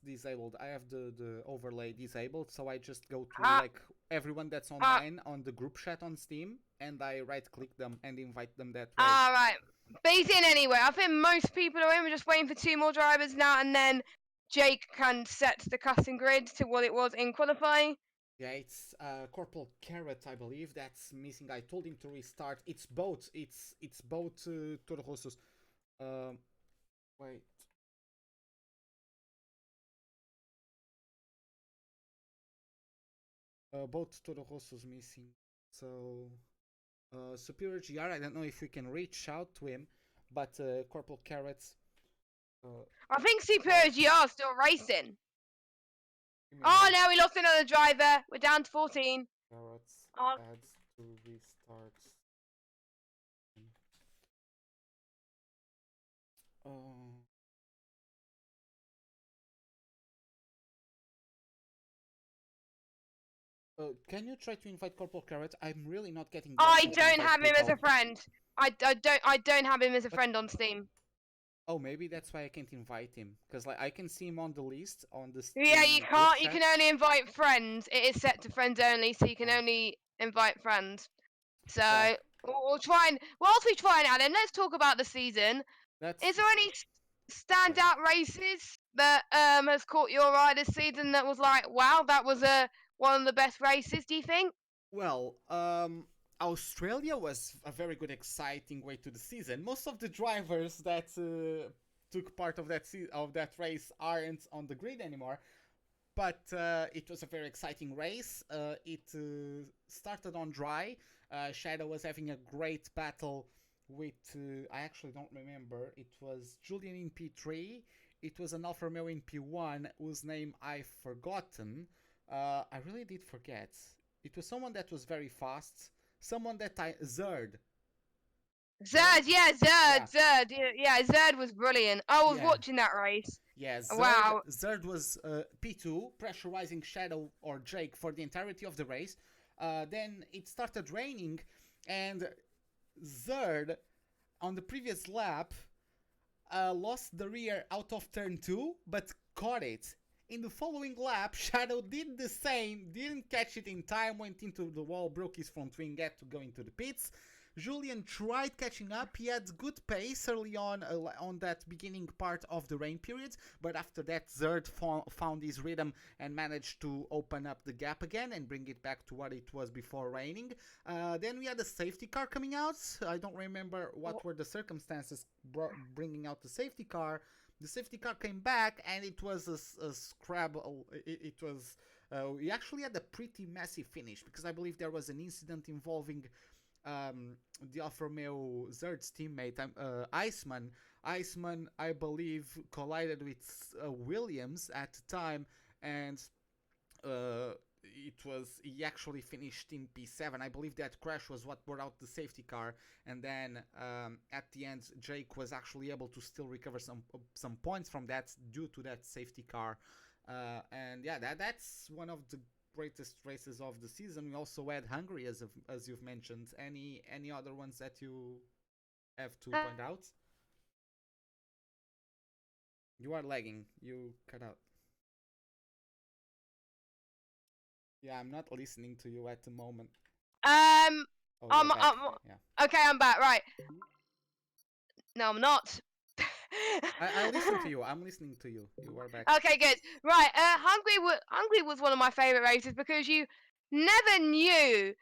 disabled. I have the overlay disabled, so I just go to like everyone that's online on the group chat on Steam, and I right click them and invite them that way. Right. But he's in anyway. I think most people are in. We're just waiting for 2 more drivers now, and then Jake can set the custom grid to what it was in qualifying. Yeah, it's Corporal Carrot, I believe, that's missing. I told him to restart. It's both Toro Rossos. Wait. Both Toro Rossos missing. So Superior GR, I don't know if we can reach out to him, but Corporal Carrots. I think Superior GR is still racing. Oh no, we lost another driver. We're down to 14. Carrots adds to restart. Can you try to invite Corporal Carrot? I'm really not getting. I don't have him as a friend. I don't have him as a friend on Steam. Oh, maybe that's why I can't invite him, because like I can see him on the list on the. Yeah, you can't. You can only invite friends. It is set to friends only, so you can only invite friends. So Well, we'll try and whilst we try and Alan, let's talk about the season. that's Is there any standout races that has caught your eye this season that was like, wow, that was one of the best races? Do you think? well. Australia was a very good, exciting way to the season. Most of the drivers that took part of that race aren't on the grid anymore, but it was a very exciting race. It started on dry. Shadow was having a great battle with, I actually don't remember, it was Julian in P3, it was an Alfa Romeo in P1 whose name I've forgotten. I really did forget. It was someone that was very fast, someone that Zerd. Zerd, yeah, Yeah, Zerd was brilliant. I was yeah. watching that race. Yeah, Zerd, Wow. Zerd was P2, pressurizing Shadow or Jake for the entirety of the race. Then it started raining, and Zerd, on the previous lap, lost the rear out of turn 2, but caught it. In the following lap, Shadow did the same, didn't catch it in time, went into the wall, broke his front wing, had to go into the pits. Julian tried catching up. He had good pace early on that beginning part of the rain period, but after that, Zerd found his rhythm and managed to open up the gap again and bring it back to what it was before raining. Then we had a safety car coming out. I don't remember what were the circumstances bringing out the safety car. The safety car came back and it was a scrabble. It was. We actually had a pretty messy finish because I believe there was an incident involving the Alfa Romeo Zerd's teammate, Iceman. Iceman, I believe, collided with Williams at the time, and he actually finished in P7. I believe that crash was what brought out the safety car, and then at the end, Jake was actually able to still recover some points from that due to that safety car. And yeah, that's one of the greatest races of the season. We also had Hungary, as you've mentioned. Any other ones that you have to point out? You are lagging. You cut out. Yeah, I'm not listening to you at the moment. Um, Oh, I'm, you're back. I'm Yeah. okay. I'm back. Right. No, I'm not. I listen to you. I'm listening to you. You are back. Okay, good. Right. Hungary was one of my favorite races because you never knew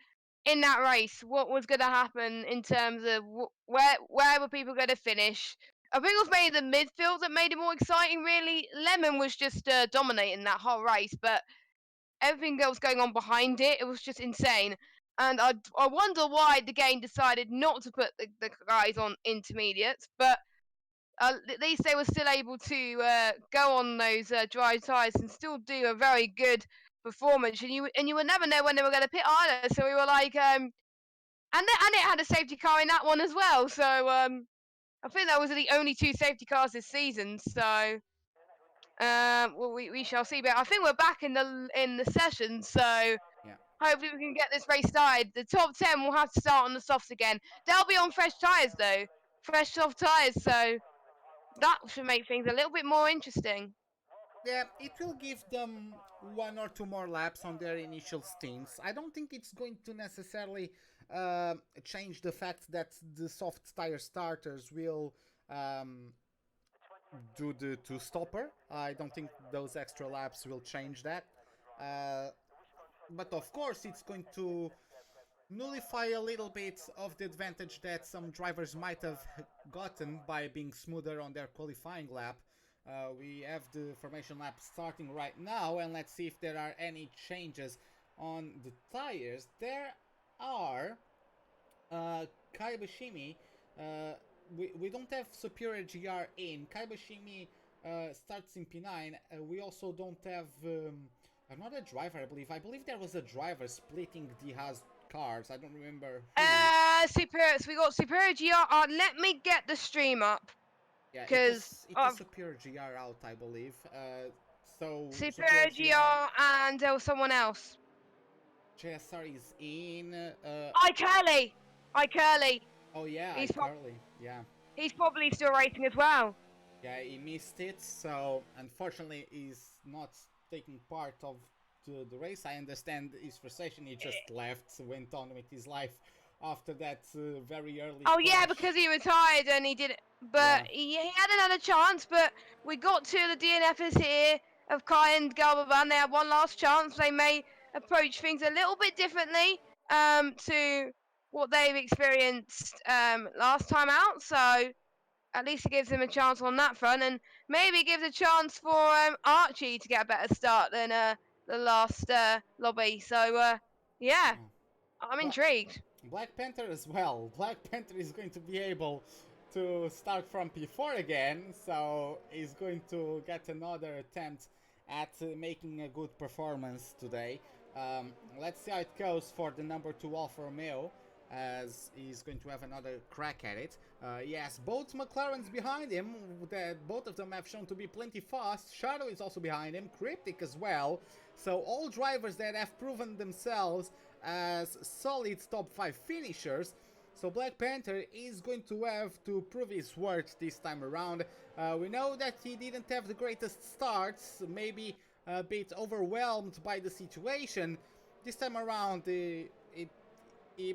in that race what was going to happen in terms of where were people going to finish. I think it was mainly the midfield that made it more exciting. Really, Lemon was just dominating that whole race, but everything that was going on behind it, it was just insane. And I wonder why the game decided not to put the guys on intermediates, but at least they were still able to go on those dry tyres and still do a very good performance. And you would never know when they were going to pit either. So we were like, and it had a safety car in that one as well. So I think that was the only two safety cars this season. So well, we shall see. But I think we're back in the session. So Yeah. hopefully we can get this race started. The top 10 will have to start on the softs again. They'll be on fresh tyres though, fresh soft tyres. So that should make things a little bit more interesting. Yeah, it will give them one or two more laps on their initial stints. I don't think it's going to necessarily change the fact that the soft tire starters will do the two stopper. I don't think those extra laps will change that. Uh, but of course, it's going to nullify a little bit of the advantage that some drivers might have gotten by being smoother on their qualifying lap. We have the formation lap starting right now, and let's see if there are any changes on the tires. There are. Kaibashimi, we don't have Superior GR in. Kaibashimi starts in P9. We also don't have another driver, I believe. I believe there was a driver splitting the Haas cars. I don't remember who. Superior. So we got Superior GR. Let me get the stream up. Yeah, Because it was Superior GR out, I believe. So Superior GR and there was someone else. JSR is in. iCurly. Oh yeah, He's iCarly. Yeah. he's probably still racing as well. Yeah, he missed it, so unfortunately he's not taking part of the race. I understand his frustration. He just left, went on with his life. after that very early Oh yeah, crash. because he retired and he did it. But he had another chance. But we got to the DNFs here of Kai and Galbaban. They had one last chance. They may approach things a little bit differently to what they've experienced last time out. So at least it gives them a chance on that front, and maybe gives a chance for Archie to get a better start than the last lobby. So yeah, Yeah. I'm But intrigued. Black Panther as well. Black Panther is going to be able to start from P4 again, so he's going to get another attempt at making a good performance today. Let's see how it goes for the number 2 Alfa Romeo, as he's going to have another crack at it. Yes, both McLarens behind him, both of them have shown to be plenty fast. Shadow is also behind him, Cryptic as well. So all drivers that have proven themselves as solid top 5 finishers. So Black Panther is going to have to prove his worth this time around. We know that he didn't have the greatest starts, maybe a bit overwhelmed by the situation. This time around, he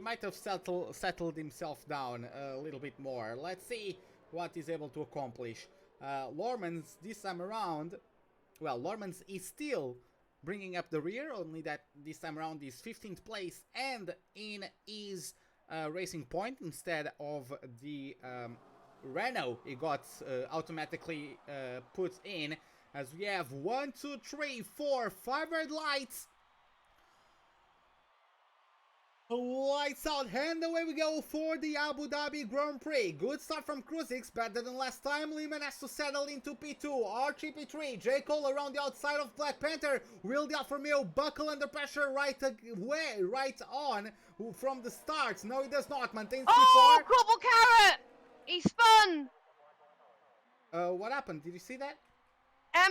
might have settled himself down a little bit more. Let's see what he's able to accomplish. Lormans this time around, well, Lormans is still bringing up the rear, only that this time around is 15th place and in his racing point instead of the Renault he got automatically put in, as we have 1, 2, 3, 4, 5 red lights. Lights out, and away we go for the Abu Dhabi Grand Prix. Good start from Kruzix, better than last time. Lehman has to settle into P2, Archie P3, J. Cole around the outside of Black Panther. Will the Alfa Romeo buckle under pressure right on from the start? No, he does not. Maintains Oh, P4. Corporal Carrot! He spun! What happened? Did you see that?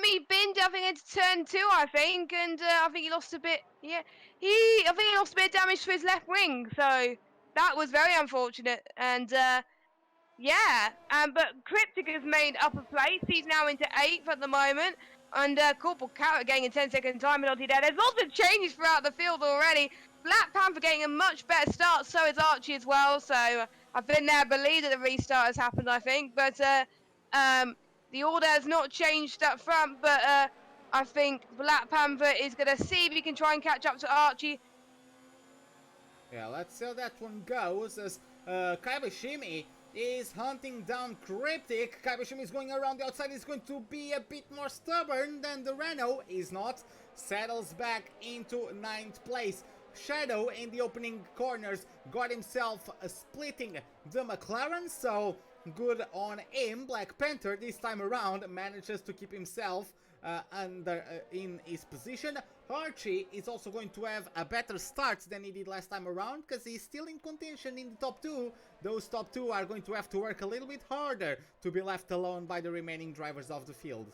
He binned, I think, into turn 2, I think, and I think he lost a bit. Yeah, I think he lost a bit of damage to his left wing, so that was very unfortunate. And yeah, but Cryptic has made upper place. He's now into 8th at the moment, and Corporal Carrot getting a 10-second time penalty there. There's lots of changes throughout the field already. Black Panther getting a much better start, so is Archie as well. So I've been there, believe that the restart has happened, I think, but the order has not changed up front, but I think Black Panther is going to see if he can try and catch up to Archie. Yeah, let's see how that one goes, as Kaibashimi is hunting down Cryptic. Kaibashimi is going around the outside, is going to be a bit more stubborn than the Renault. Is not. Settles back into 9th place. Shadow in the opening corners got himself splitting the McLaren, so good on him. Black Panther this time around manages to keep himself in his position. Archie is also going to have a better start than he did last time around, because he's still in contention in the top 2. Those top 2 are going to have to work a little bit harder to be left alone by the remaining drivers of the field.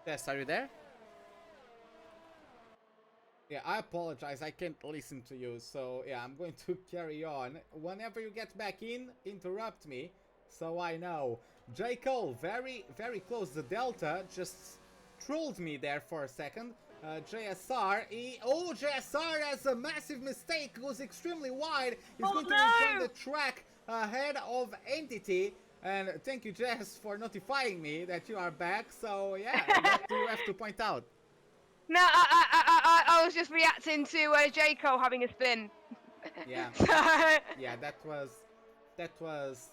Yes, are you there? Yeah, I apologize, I can't listen to you, so yeah, I'm going to carry on. Whenever you get back in, interrupt me, so I know. J. Cole, very, very close. The Delta just trolled me there for a second. JSR, JSR has a massive mistake, goes extremely wide. He's going to rejoin the track ahead of Entity. And thank you, Jess, for notifying me that you are back. So yeah, what do you have to point out? No, I was just reacting to J. Cole having a spin. Yeah. Yeah, that was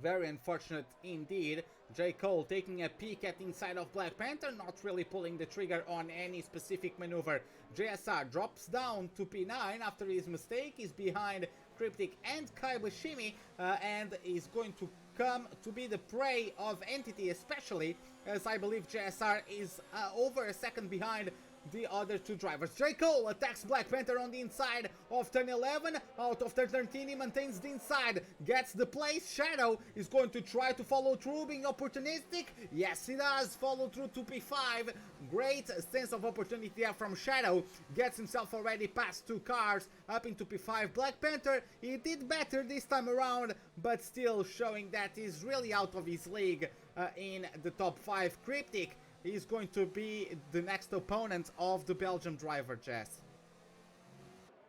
very unfortunate indeed. J. Cole taking a peek at inside of Black Panther, not really pulling the trigger on any specific maneuver. JSR drops down to P9 after his mistake. He's behind Cryptic and Kaibashimi, and is going to come to be the prey of Entity, especially as I believe JSR is over a second behind the other 2 drivers. J. Cole attacks Black Panther on the inside of turn 11. Out of turn 13, he maintains the inside, gets the place. Shadow is going to try to follow through, being opportunistic. Yes, he does follow through to P5. Great sense of opportunity there from Shadow. Gets himself already past 2 cars up into P5. Black Panther, he did better this time around, but still showing that he's really out of his league in the top 5. Cryptic is going to be the next opponent of the Belgian driver, Jess.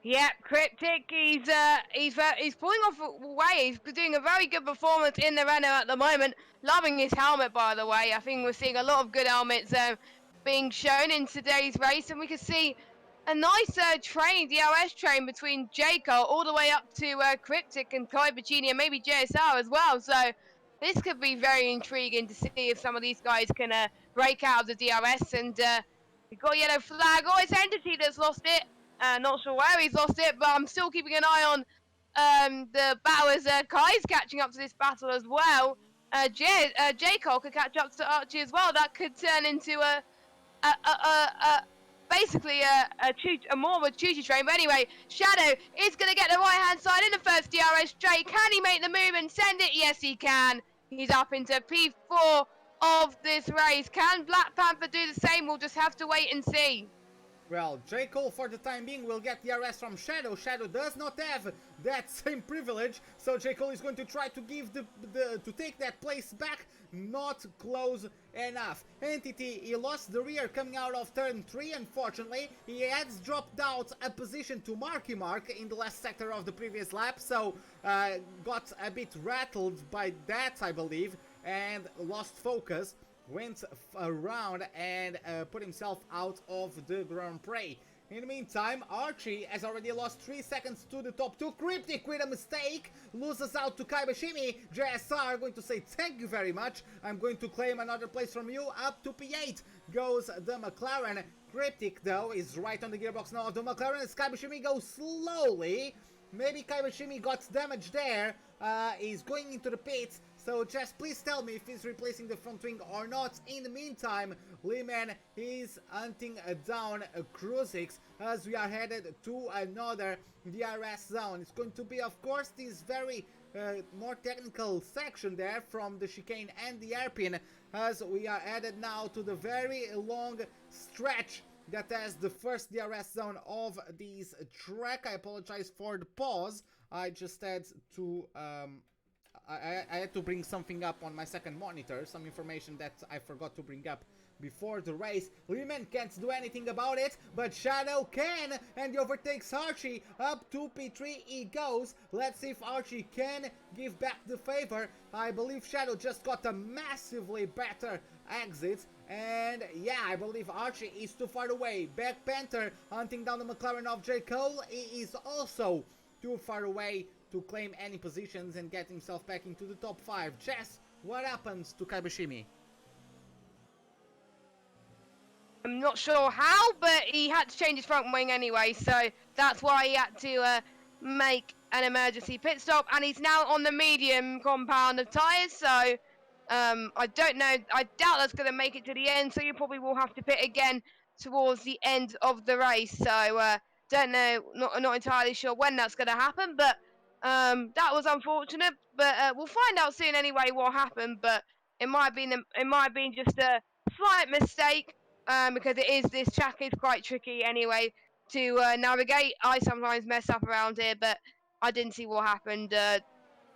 Yeah, Cryptic. He's pulling off away. He's doing a very good performance in the Renault at the moment. Loving his helmet, by the way. I think we're seeing a lot of good helmets being shown in today's race, and we can see a nice train, DRS train between Jaco all the way up to Cryptic and Kai Bacini and maybe JSR as well. So this could be very intriguing to see if some of these guys can break out of the DRS. And we've got a yellow flag. Oh, it's Entity that's lost it. Not sure where he's lost it, but I'm still keeping an eye on the battle as Kai's catching up to this battle as well. J Cole could catch up to Archie as well. That could turn into basically a more of a choo-choo train. But anyway, Shadow is going to get the right-hand side in the first DRS straight. Can he make the move and send it? Yes, he can. He's up into P4 of this race. Can Black Panther do the same? We'll just have to wait and see. Well, J. Cole for the time being will get the arrest from Shadow. Shadow does not have that same privilege, so J. Cole is going to try to give to take that place back. Not close enough. Entity, he lost the rear coming out of turn 3, unfortunately. He has dropped out a position to Marky Mark in the last sector of the previous lap, so got a bit rattled by that, I believe, and lost focus. Went around and put himself out of the Grand Prix. In the meantime, Archie has already lost 3 seconds to the top 2. Cryptic with a mistake loses out to Kaibashimi. JSR going to say thank you very much. I'm going to claim another place from you. Up to P8 goes the McLaren. Cryptic though is right on the gearbox now of the McLaren as Kaibashimi goes slowly. Maybe Kaibashimi got damaged there. He's going into the pits. So just please tell me if he's replacing the front wing or not. In the meantime, Lehman is hunting down Cruisix as we are headed to another DRS zone. It's going to be, of course, this very more technical section there from the chicane and the hairpin as we are headed now to the very long stretch that has the first DRS zone of this track. I apologize for the pause. I just had to I had to bring something up on my second monitor, some information that I forgot to bring up before the race. Lehman can't do anything about it, but Shadow can, and he overtakes Archie. Up to P3 he goes. Let's see if Archie can give back the favor. I believe Shadow just got a massively better exit, and yeah, I believe Archie is too far away. Black Panther hunting down the McLaren of J. Cole. He is also too far away to claim any positions and get himself back into the top 5. Jess, what happens to Kaibashimi? I'm not sure how, but he had to change his front wing anyway, so that's why he had to make an emergency pit stop, and he's now on the medium compound of tyres, so I don't know, I doubt that's going to make it to the end, so you probably will have to pit again towards the end of the race, so don't know, not entirely sure when that's going to happen, but that was unfortunate, but we'll find out soon anyway what happened. But it might have been just a slight mistake because this track is quite tricky anyway to navigate. I sometimes mess up around here, but I didn't see what happened there.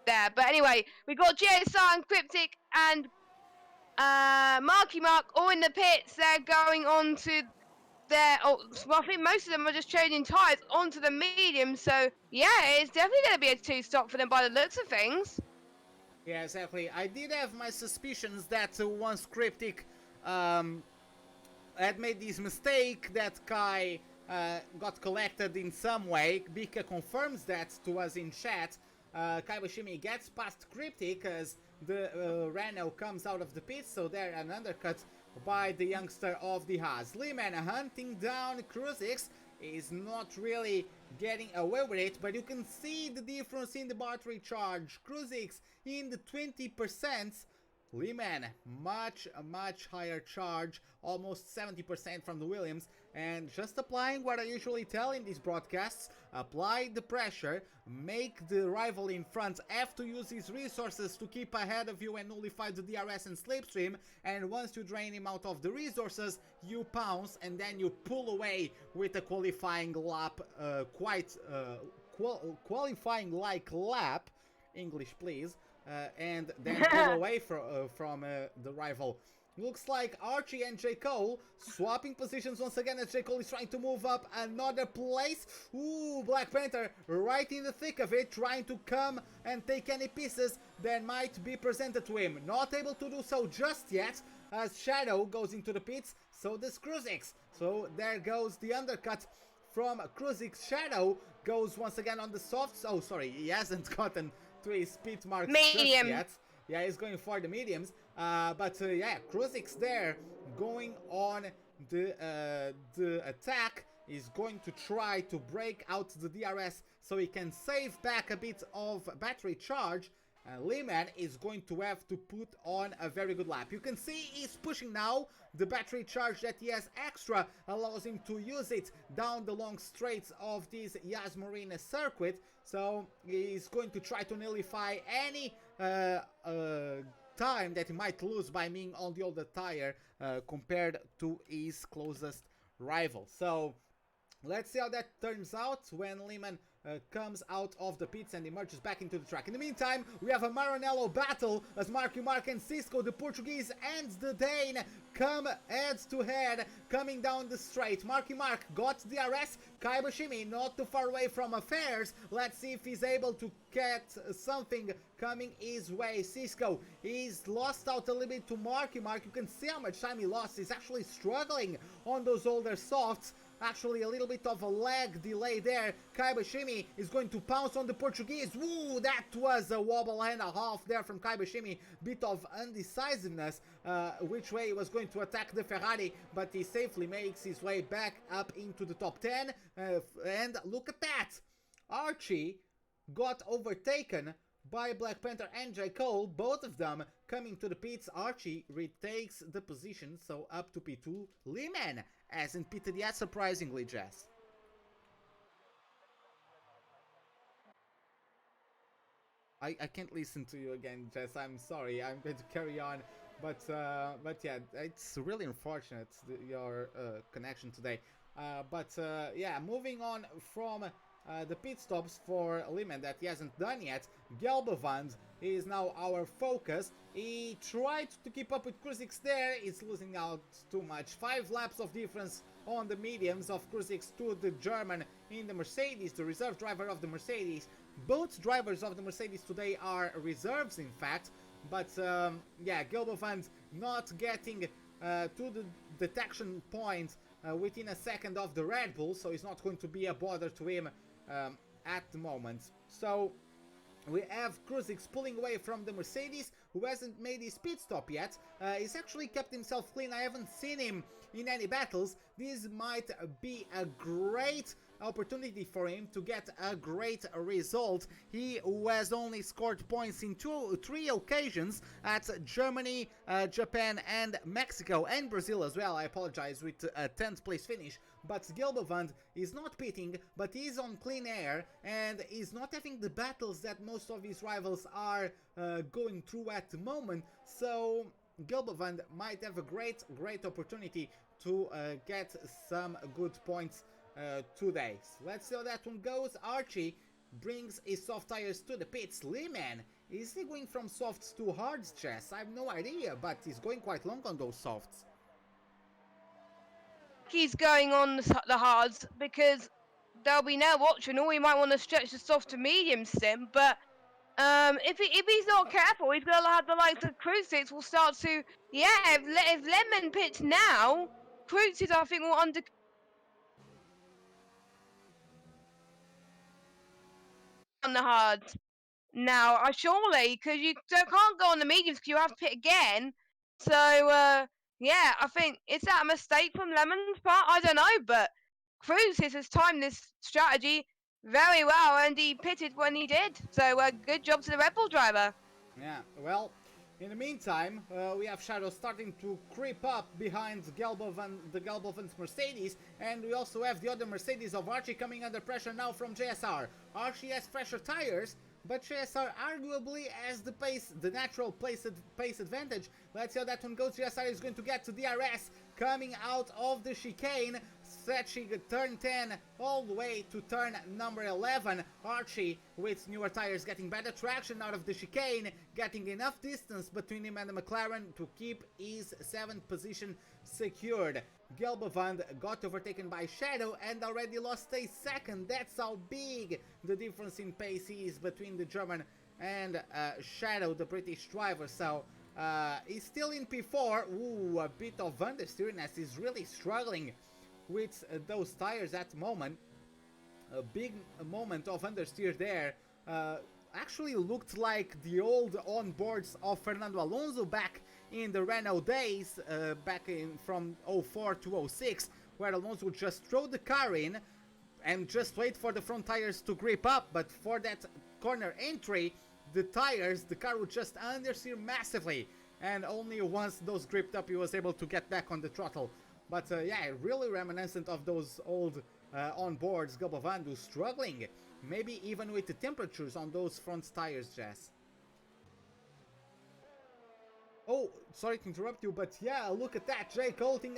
But anyway, we got JSR and Cryptic and Marky Mark all in the pits. They're going on to well, I think most of them are just changing tyres onto the medium, so yeah, it's definitely going to be a 2-stop for them by the looks of things. Yeah, exactly. I did have my suspicions that once Cryptic had made this mistake, that Kai got collected in some way. Bika confirms that to us in chat. Kaibashimi gets past Cryptic as the Renault comes out of the pit, so there an undercut by the youngster of the Haas. Lehman hunting down Cruisix is not really getting away with it, but you can see the difference in the battery charge. Cruisix in the 20%. Lehman, much higher charge, almost 70% from the Williams, and just applying what I usually tell in these broadcasts, apply the pressure, make the rival in front have to use his resources to keep ahead of you and nullify the DRS and slipstream, and once you drain him out of the resources, you pounce and then you pull away with a qualifying lap, qualifying like lap, English please, and then pull away from the rival. Looks like Archie and J. Cole swapping positions once again as J. Cole is trying to move up another place. Ooh, Black Panther right in the thick of it, trying to come and take any pieces that might be presented to him. Not able to do so just yet, as Shadow goes into the pits, so does Kruzix. So there goes the undercut from Kruzix. Shadow goes once again on the softs. Oh, sorry, he hasn't gotten to his pit marks just yet. Yeah, he's going for the mediums. But yeah, Kruzix there going on the attack. Is going to try to break out the DRS so he can save back a bit of battery charge. Lehman is going to have to put on a very good lap. You can see he's pushing now. The battery charge that he has extra allows him to use it down the long straights of this Yas Marina circuit. So he's going to try to nullify any time that he might lose by being on the older tire compared to his closest rival. So let's see how that turns out when Lehman comes out of the pits and emerges back into the track. In the meantime, we have a Maranello battle as Marky Mark and Cisco, the Portuguese and the Dane, come head to head, coming down the straight. Marky Mark got DRS, Kaibashimi not too far away from affairs. Let's see if he's able to get something coming his way. Cisco, he's lost out a little bit to Marky Mark. You can see how much time he lost. He's actually struggling on those older softs. Actually, a little bit of a lag delay there. Kaibashimi is going to pounce on the Portuguese. Woo, that was a wobble and a half there from Kaibashimi. Bit of undecisiveness which way he was going to attack the Ferrari, but he safely makes his way back up into the top 10. And look at that. Archie got overtaken by Black Panther and J. Cole, both of them coming to the pits. Archie retakes the position, so up to P2. Lehman hasn't pitted yet, surprisingly, Jess. I can't listen to you again, Jess. I'm sorry. I'm going to carry on, but yeah, it's really unfortunate your connection today. Yeah, moving on from the pit stops for Lehman that he hasn't done yet. Gelbevand is now our focus. He tried to keep up with Kruzix there. He's losing out too much. 5 laps of difference on the mediums of Kruzix to the German in the Mercedes, the reserve driver of the Mercedes. Both drivers of the Mercedes today are reserves, in fact. But yeah, Gelbevand not getting to the detection point within a second of the Red Bull, so it's not going to be a bother to him at the moment. So we have Kruzix pulling away from the Mercedes, who hasn't made his pit stop yet. He's actually kept himself clean. I haven't seen him in any battles. This might be a great opportunity for him to get a great result. He who has only scored points in 3 occasions at Germany, Japan and Mexico and Brazil as well. I apologize, with a 10th place finish. But Gelbevand is not pitting, but he's on clean air and is not having the battles that most of his rivals are going through at the moment. So Gelbevand might have a great opportunity to get some good points today. So let's see how that one goes. Archie brings his soft tires to the pits. Lehman, is he going from softs to hards, Jess? I have no idea, but he's going quite long on those softs. He's going on the hards because there'll be no option, or he might want to stretch the soft to medium sim, but if he's not careful, he's going to have the likes of Kruzix will start to, yeah, if Lemon pits now, Kruzix I think will under on the hards now, surely, because you can't go on the mediums because you have to pit again. So yeah, I think is that a mistake from Lemon's part? I don't know, but Kruzix has timed this strategy very well, and he pitted when he did. So good job to the Red Bull driver. Yeah, well, in the meantime, we have Shadow starting to creep up behind the Gelbovand's Mercedes, and we also have the other Mercedes of Archie coming under pressure now from JSR. Archie has fresher tires, but JSR arguably has the natural pace advantage. Let's see how that one goes. JSR is going to get to DRS coming out of the chicane. stretching turn 10 all the way to turn number 11. Archie, with newer tires, getting better traction out of the chicane, getting enough distance between him and the McLaren to keep his 7th position secured. Gelbevand got overtaken by Shadow and already lost a second. That's how big the difference in pace is between the German and Shadow, the British driver. So he's still in P4. Ooh, a bit of understeering as he's really struggling with those tires at the moment. A big moment of understeer there. Actually looked like the old onboards of Fernando Alonso back in the Renault days, back in from 04 to 06, where Alonso would just throw the car in and just wait for the front tires to grip up. But for that corner entry, the car would just understeer massively, and only once those gripped up he was able to get back on the throttle. But yeah, really reminiscent of those old onboards. Gelbevand struggling, maybe even with the temperatures on those front tires, Jess. Oh, sorry to interrupt you, but yeah, look at that. Jake holding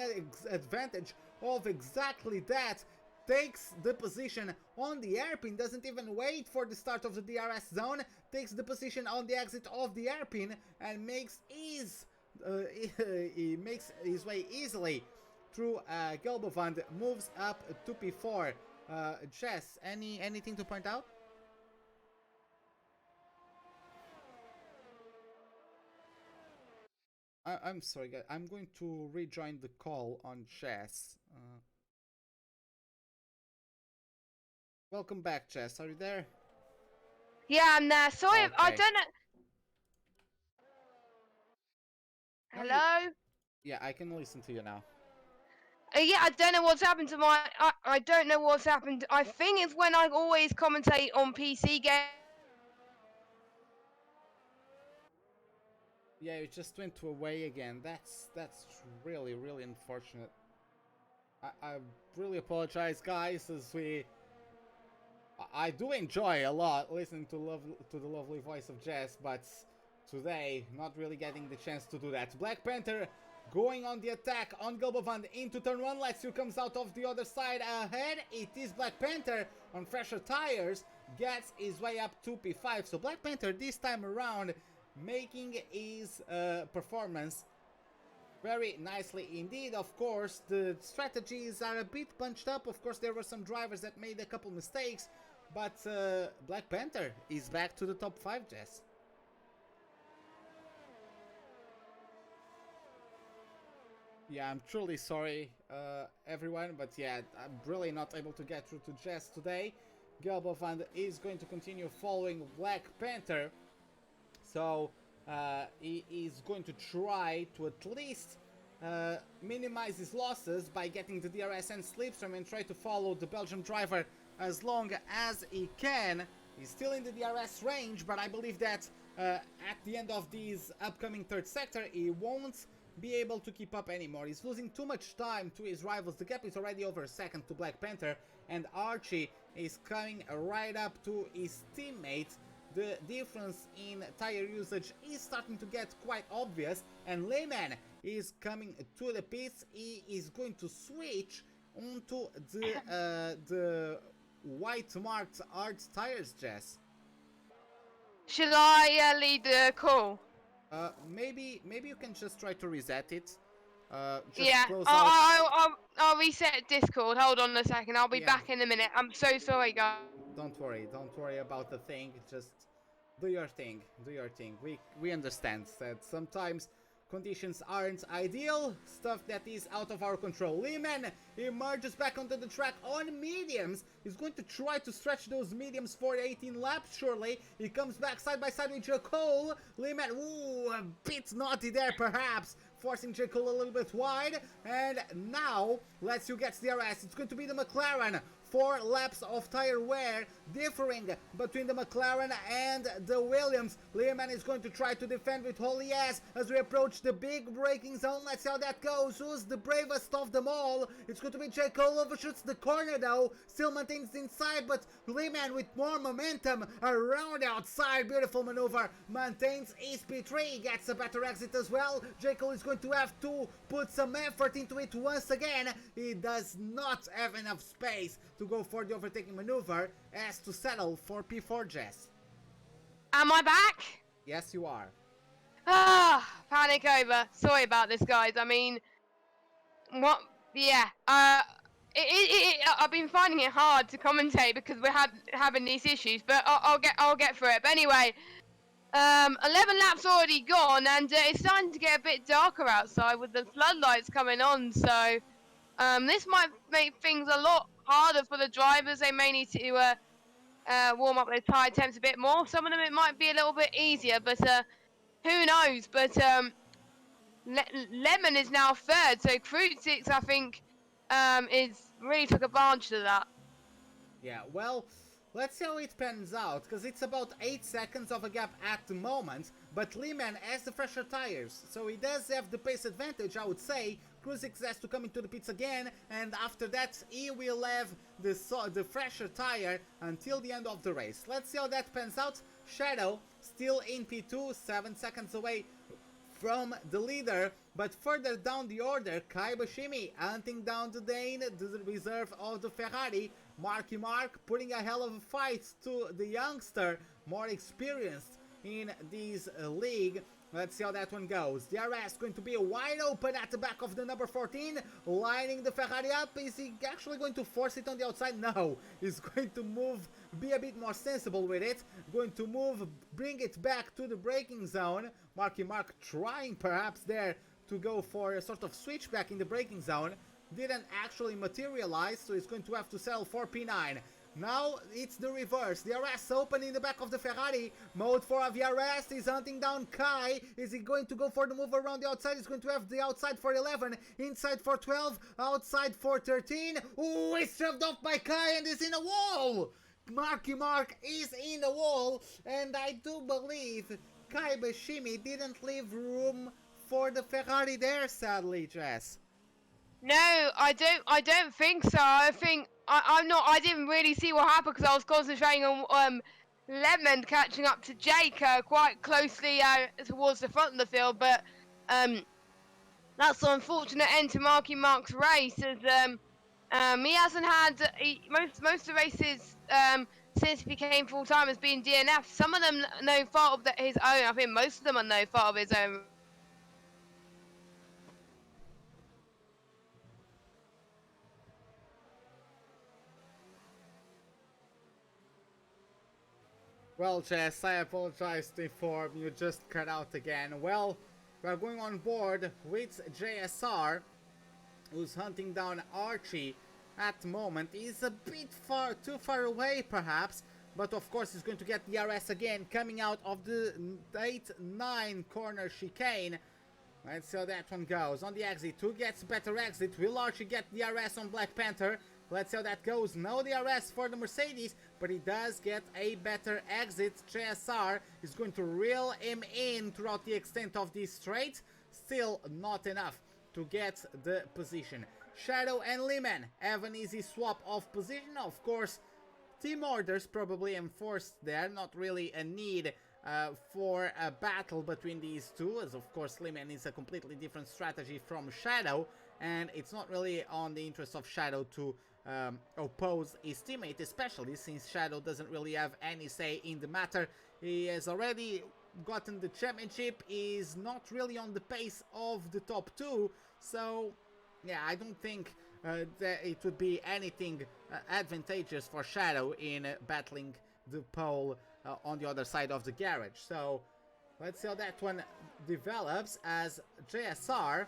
advantage of exactly that. Takes the position on the hairpin, doesn't even wait for the start of the DRS zone, takes the position on the exit of the hairpin and makes his way easily through Gelbevand, moves up to P4. Jess, anything to point out? I'm sorry, guys. I'm going to rejoin the call on Jess. Welcome back, Jess. Are you there? Yeah, I'm there. Sorry, Okay. I don't know. No, Hello? Yeah, I can listen to you now. Yeah, I don't know what's happened to my. I don't know what's happened. I think it's when I always commentate on PC games. Yeah, you just went away again. That's really unfortunate. I really apologize, guys, as I do enjoy a lot listening to the lovely voice of Jess, but today not really getting the chance to do that. Black Panther going on the attack on Gelbevand into turn 1. Let's see who comes out of the other side ahead. It is Black Panther on fresher tires, gets his way up to P5. So Black Panther this time around making his performance very nicely indeed. Of course, the strategies are a bit punched up. Of course, there were some drivers that made a couple mistakes, but Black Panther is back to the top 5, Jess. Yeah, I'm truly sorry, everyone, but yeah, I'm really not able to get through to Jess today. Gelbevand is going to continue following Black Panther, so he is going to try to at least minimize his losses by getting the DRS and slipstream and try to follow the Belgian driver as long as he can. He's still in the DRS range, but I believe that at the end of this upcoming third sector he won't be able to keep up anymore. He's losing too much time to his rivals. The gap is already over a second to Black Panther, and Archie is coming right up to his teammate. The difference in tire usage is starting to get quite obvious, and Lehman is coming to the pits. He is going to switch onto the white marked hard tires, Jess. Should I lead the call? Maybe you can just try to reset it. Just Yeah, close out. I'll reset Discord. Hold on a second. I'll be Yeah. back in a minute. I'm so sorry, guys. Don't worry about the thing. Just do your thing. We understand that sometimes conditions aren't ideal, stuff that is out of our control. Lehman emerges back onto the track on mediums. He's going to try to stretch those mediums for 18 laps, surely. He comes back side by side with J. Cole. Lehman, ooh, a bit naughty there perhaps, forcing J. Cole a little bit wide. And now, let's see who gets DRS. It's going to be the McLaren 4 laps of tire wear differing between the McLaren and the Williams. Lehman is going to try to defend with all he has as we approach the big braking zone. Let's see how that goes. Who's the bravest of them all? It's going to be Jake Cole. Overshoots the corner though, still maintains inside, but Lehman with more momentum around outside. Beautiful maneuver, maintains SP3, gets a better exit as well. Jake Cole is going to have to put some effort into it once again. He does not have enough space to go for the overtaking maneuver, has to settle for P4. Jess. Am I back? Yes, you are. Ah, panic over. Sorry about this, guys. I mean, what? Yeah. I've been finding it hard to commentate because we're having these issues, but I'll get through it. But anyway, 11 laps already gone, and it's starting to get a bit darker outside with the floodlights coming on. So this might make things a lot harder for the drivers. They may need to warm up their tyre temps a bit more. Some of them it might be a little bit easier, but who knows? But Lemon is now third, so Crude 6, I think, is really took advantage of that. Yeah, well, let's see how it pans out, because it's about 8 seconds of a gap at the moment, but Lehman has the fresher tires, so he does have the pace advantage, I would say. Kruzix has to come into the pits again, and after that he will have the fresher tire until the end of the race. Let's see how that pans out. Shadow still in P2, 7 seconds away from the leader, but further down the order, Kai Bashimi hunting down the Dane, the reserve of the Ferrari. Marky Mark putting a hell of a fight to the youngster, more experienced in this league. Let's see how that one goes. DRS going to be wide open at the back of the number 14, lining the Ferrari up. Is he actually going to force it on the outside? No, he's going to move, be a bit more sensible with it. Going to move, bring it back to the braking zone. Marky Mark trying perhaps there to go for a sort of switchback in the braking zone. Didn't actually materialize, so he's going to have to settle for P9. Now it's the reverse. DRS open in the back of the Ferrari. Mode 4 of DRS is hunting down Kai. Is he going to go for the move around the outside? He's going to have the outside for 11, inside for 12, outside for 13. Ooh, it's shoved off by Kai and is in a wall. Marky Mark is in the wall, and I do believe Kai Bashimi didn't leave room for the Ferrari there, sadly, Jess. No, I don't think so. I think I'm not. I didn't really see what happened because I was concentrating on Lemon catching up to Jake quite closely towards the front of the field. But that's the unfortunate end to Marky Mark's race, as he hasn't had most of the races since he became full time has been DNF. Some of them no fault of his own. I think most of them are no fault of his own. Well, Jess, I apologize to inform you, just cut out again. Well, we're going on board with JSR, who's hunting down Archie at the moment. He's a bit too far away, perhaps, but of course he's going to get the DRS again, coming out of the 8-9 corner chicane. Let's see how that one goes. On the exit, who gets better exit? Will Archie get the DRS on Black Panther? Let's see how that goes. No DRS for the Mercedes, but he does get a better exit. JSR is going to reel him in throughout the extent of this straight. Still not enough to get the position. Shadow and Lehman have an easy swap of position. Of course, team orders probably enforced there. Not really a need for a battle between these two, as of course Lehman is a completely different strategy from Shadow, and it's not really on the interest of Shadow to oppose his teammate, especially since Shadow doesn't really have any say in the matter. He has already gotten the championship, is not really on the pace of the top two, so yeah, I don't think that it would be anything advantageous for Shadow in battling the pole on the other side of the garage. So let's see how that one develops, as JSR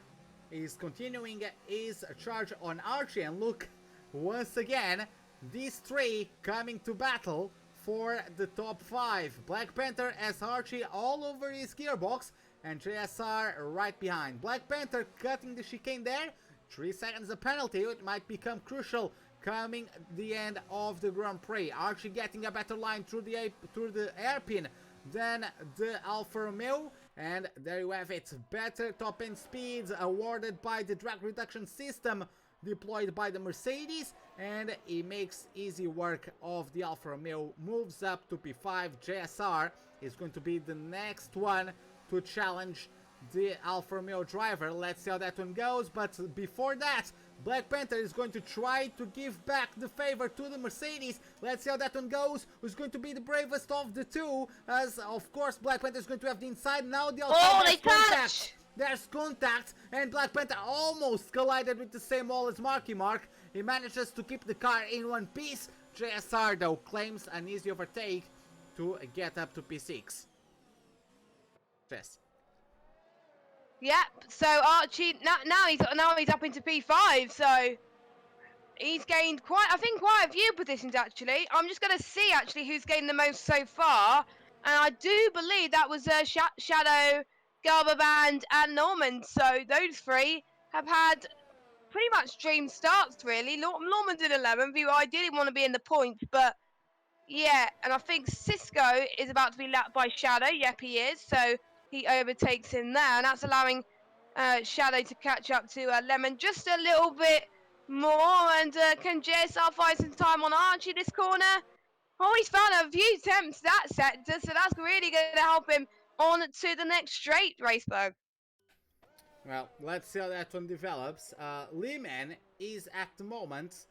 is continuing his charge on Archie, and look, once again, these three coming to battle for the top 5. Black Panther has Archie all over his gearbox, and JSR right behind. Black Panther cutting the chicane there. 3 seconds a penalty. It might become crucial coming the end of the Grand Prix. Archie getting a better line through the hairpin than the Alfa Romeo, and there you have it. Better top end speeds awarded by the drag reduction system deployed by the Mercedes, and it makes easy work of the Alfa Romeo. Moves up to P5. JSR is going to be the next one to challenge the Alfa Romeo driver. Let's see how that one goes, but before that, Black Panther is going to try to give back the favor to the Mercedes. Let's see how that one goes. Who's going to be the bravest of the two? As of course Black Panther is going to have the inside. Now the outside. Oh, they contact. touch! There's contact, and Black Panther almost collided with the same wall as Marky Mark. He manages to keep the car in one piece. JSR though claims an easy overtake to get up to P6. Jess. Yep. So Archie now he's up into P5. So he's gained quite a few positions actually. I'm just gonna see actually who's gained the most so far, and I do believe that was Shadow, Garbaband, and Norman. So those three have had pretty much dream starts really. Norman's in 11th. He ideally want to be in the points, but yeah. And I think Cisco is about to be lapped by Shadow. Yep, he is. So he overtakes him there, and that's allowing Shadow to catch up to Lemon just a little bit more. And can JSR find some time on Archie this corner? Oh, he's found a few attempts that sector, so that's really going to help him on to the next straight, Raceberg. Well, let's see how that one develops. Lehman is at the moment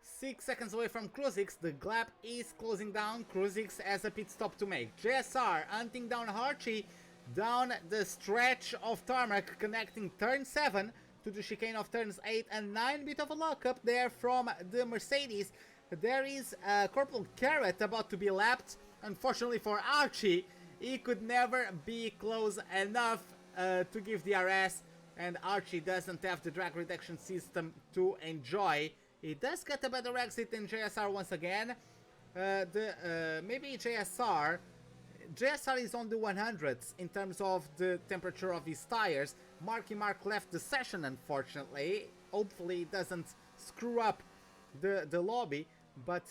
6 seconds away from Kruzix. The gap is closing down. Kruzix has a pit stop to make. JSR hunting down Archie down the stretch of tarmac connecting turn 7 to the chicane of turns 8 and 9. Bit of a lockup there from the Mercedes. There is Corporal Carrot about to be lapped. Unfortunately for Archie, he could never be close enough to give the RS, and Archie doesn't have the drag reduction system to enjoy. He does get a better exit than JSR once again. Maybe JSR is on the 100s in terms of the temperature of his tires. Marky Mark left the session, unfortunately. Hopefully it doesn't screw up the lobby, but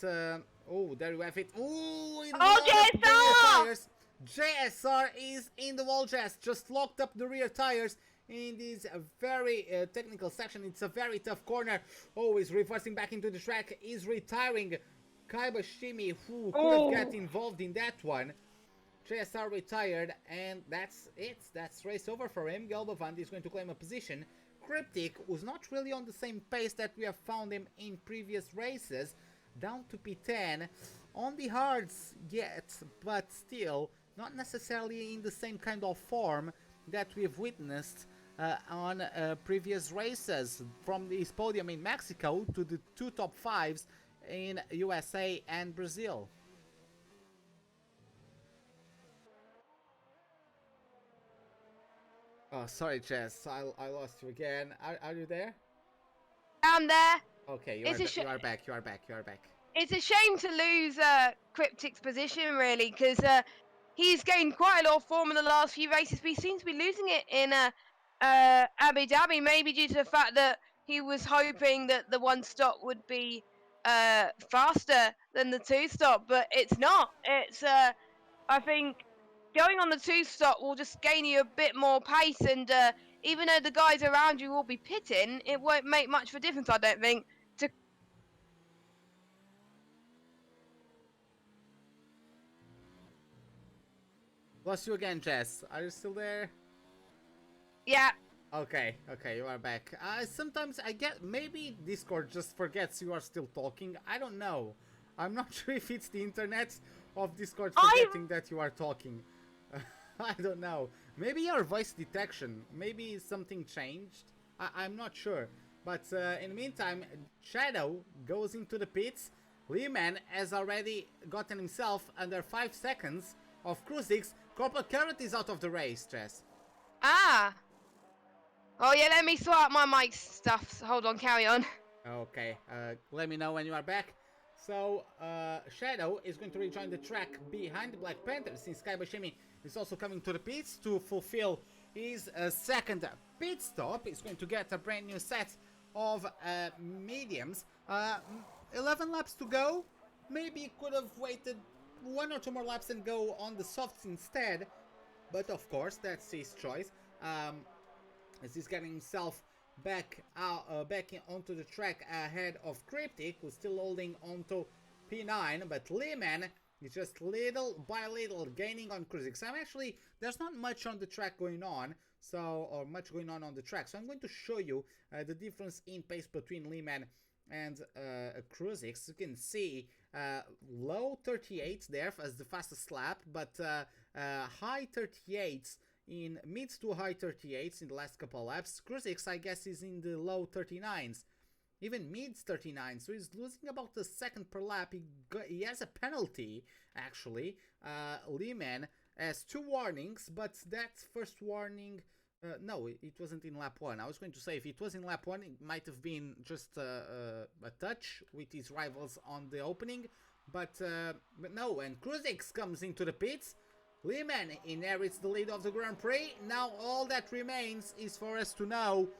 oh, there you have it. Ooh, JSR! JSR is in the wall, just locked up the rear tires in this very technical section. It's a very tough corner. Oh, he's reversing back into the track. He's retiring Kaibashimi, who could get involved in that one. JSR retired, and that's it. That's race over for him. Galbavand is going to claim a position. Cryptic was not really on the same pace that we have found him in previous races. Down to P10. On the hards yet, but still not necessarily in the same kind of form that we've witnessed on previous races, from his podium in Mexico to the 2 top 5s in USA and Brazil. Oh, sorry, Jess, I lost you again. Are you there? I'm there. Okay, you are back. It's a shame to lose Cryptic's position, really, because he's gained quite a lot of form in the last few races, but he seems to be losing it in Abu Dhabi, maybe due to the fact that he was hoping that the 1 stop would be faster than the 2 stop, but it's not. It's, I think, going on the 2 stop will just gain you a bit more pace, and even though the guys around you will be pitting, it won't make much of a difference, I don't think. Lost you again, Jess. Are you still there? Yeah. Okay, you are back. Sometimes I get, maybe Discord just forgets you are still talking. I don't know. I'm not sure if it's the internet of Discord forgetting that you are talking. I don't know. Maybe your voice detection. Maybe something changed. I'm not sure. But in the meantime, Shadow goes into the pits. Lehman has already gotten himself under 5 seconds of Kruzix. Corporal Carrot is out of the race, Jess. Ah. Oh yeah, let me sort out my mic stuff. Hold on, carry on. Okay, let me know when you are back. So, Shadow is going to rejoin the track behind the Black Panther, since Kaibashimi is also coming to the pits to fulfill his second pit stop. He's going to get a brand new set of mediums. 11 laps to go. Maybe could have waited 1 or 2 more laps and go on the softs instead. But of course, that's his choice. As he's getting himself back onto the track ahead of Cryptic, who's still holding onto P9. But Lehman is just little by little gaining on Cruisix. There's not much on the track going on, or much going on the track. So I'm going to show you the difference in pace between Lehman and Cruisix. You can see low 38s there as the fastest lap, but high 38s in mid to high 38s in the last couple laps. Cruisix, I guess, is in the low 39s, even mid 39s, so he's losing about a second per lap. He has a penalty, actually. Lehman has 2 warnings, but that first warning, no, it wasn't in lap 1. I was going to say, if it was in lap 1, it might have been just a touch with his rivals on the opening, but no. And Cruisix comes into the pits. Lehman inherits the lead of the Grand Prix. Now all that remains is for us to know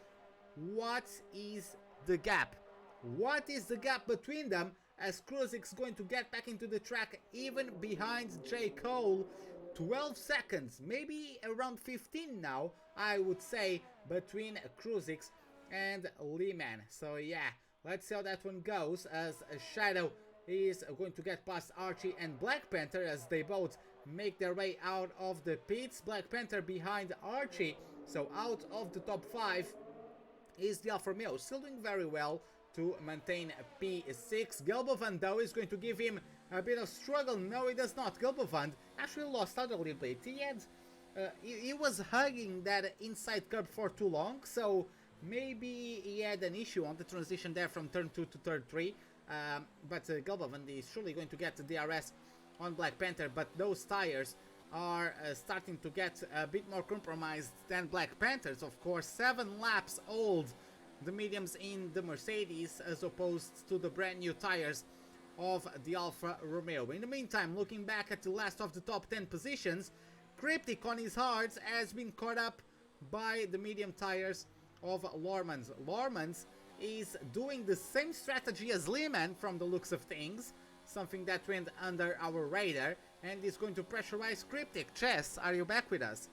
what is the gap. What is the gap between them, as Cruisix is going to get back into the track even behind J. Cole. 12 seconds, maybe around 15 now, I would say, between Cruisix and Lehman. So yeah, let's see how that one goes, as Shadow is going to get past Archie and Black Panther as they both make their way out of the pits. Black Panther behind Archie, so out of the top 5 is the Alfa Romeo, still doing very well to maintain P6. Gelbovand, though, is going to give him a bit of struggle. No, he does not. Gelbovand actually lost out a little bit. He was hugging that inside curb for too long, so maybe he had an issue on the transition there from turn 2 to turn 3. But Gelbovand is surely going to get the DRS on Black Panther, but those tires are starting to get a bit more compromised than Black Panthers. Of course, 7 laps old, the mediums in the Mercedes, as opposed to the brand new tires of the Alfa Romeo. In the meantime, looking back at the last of the top 10 positions, Cryptic on his hards has been caught up by the medium tires of Lormans. Lormans is doing the same strategy as Lehman from the looks of things, something that went under our radar, and is going to pressurize Cryptic. Chess, are you back with us?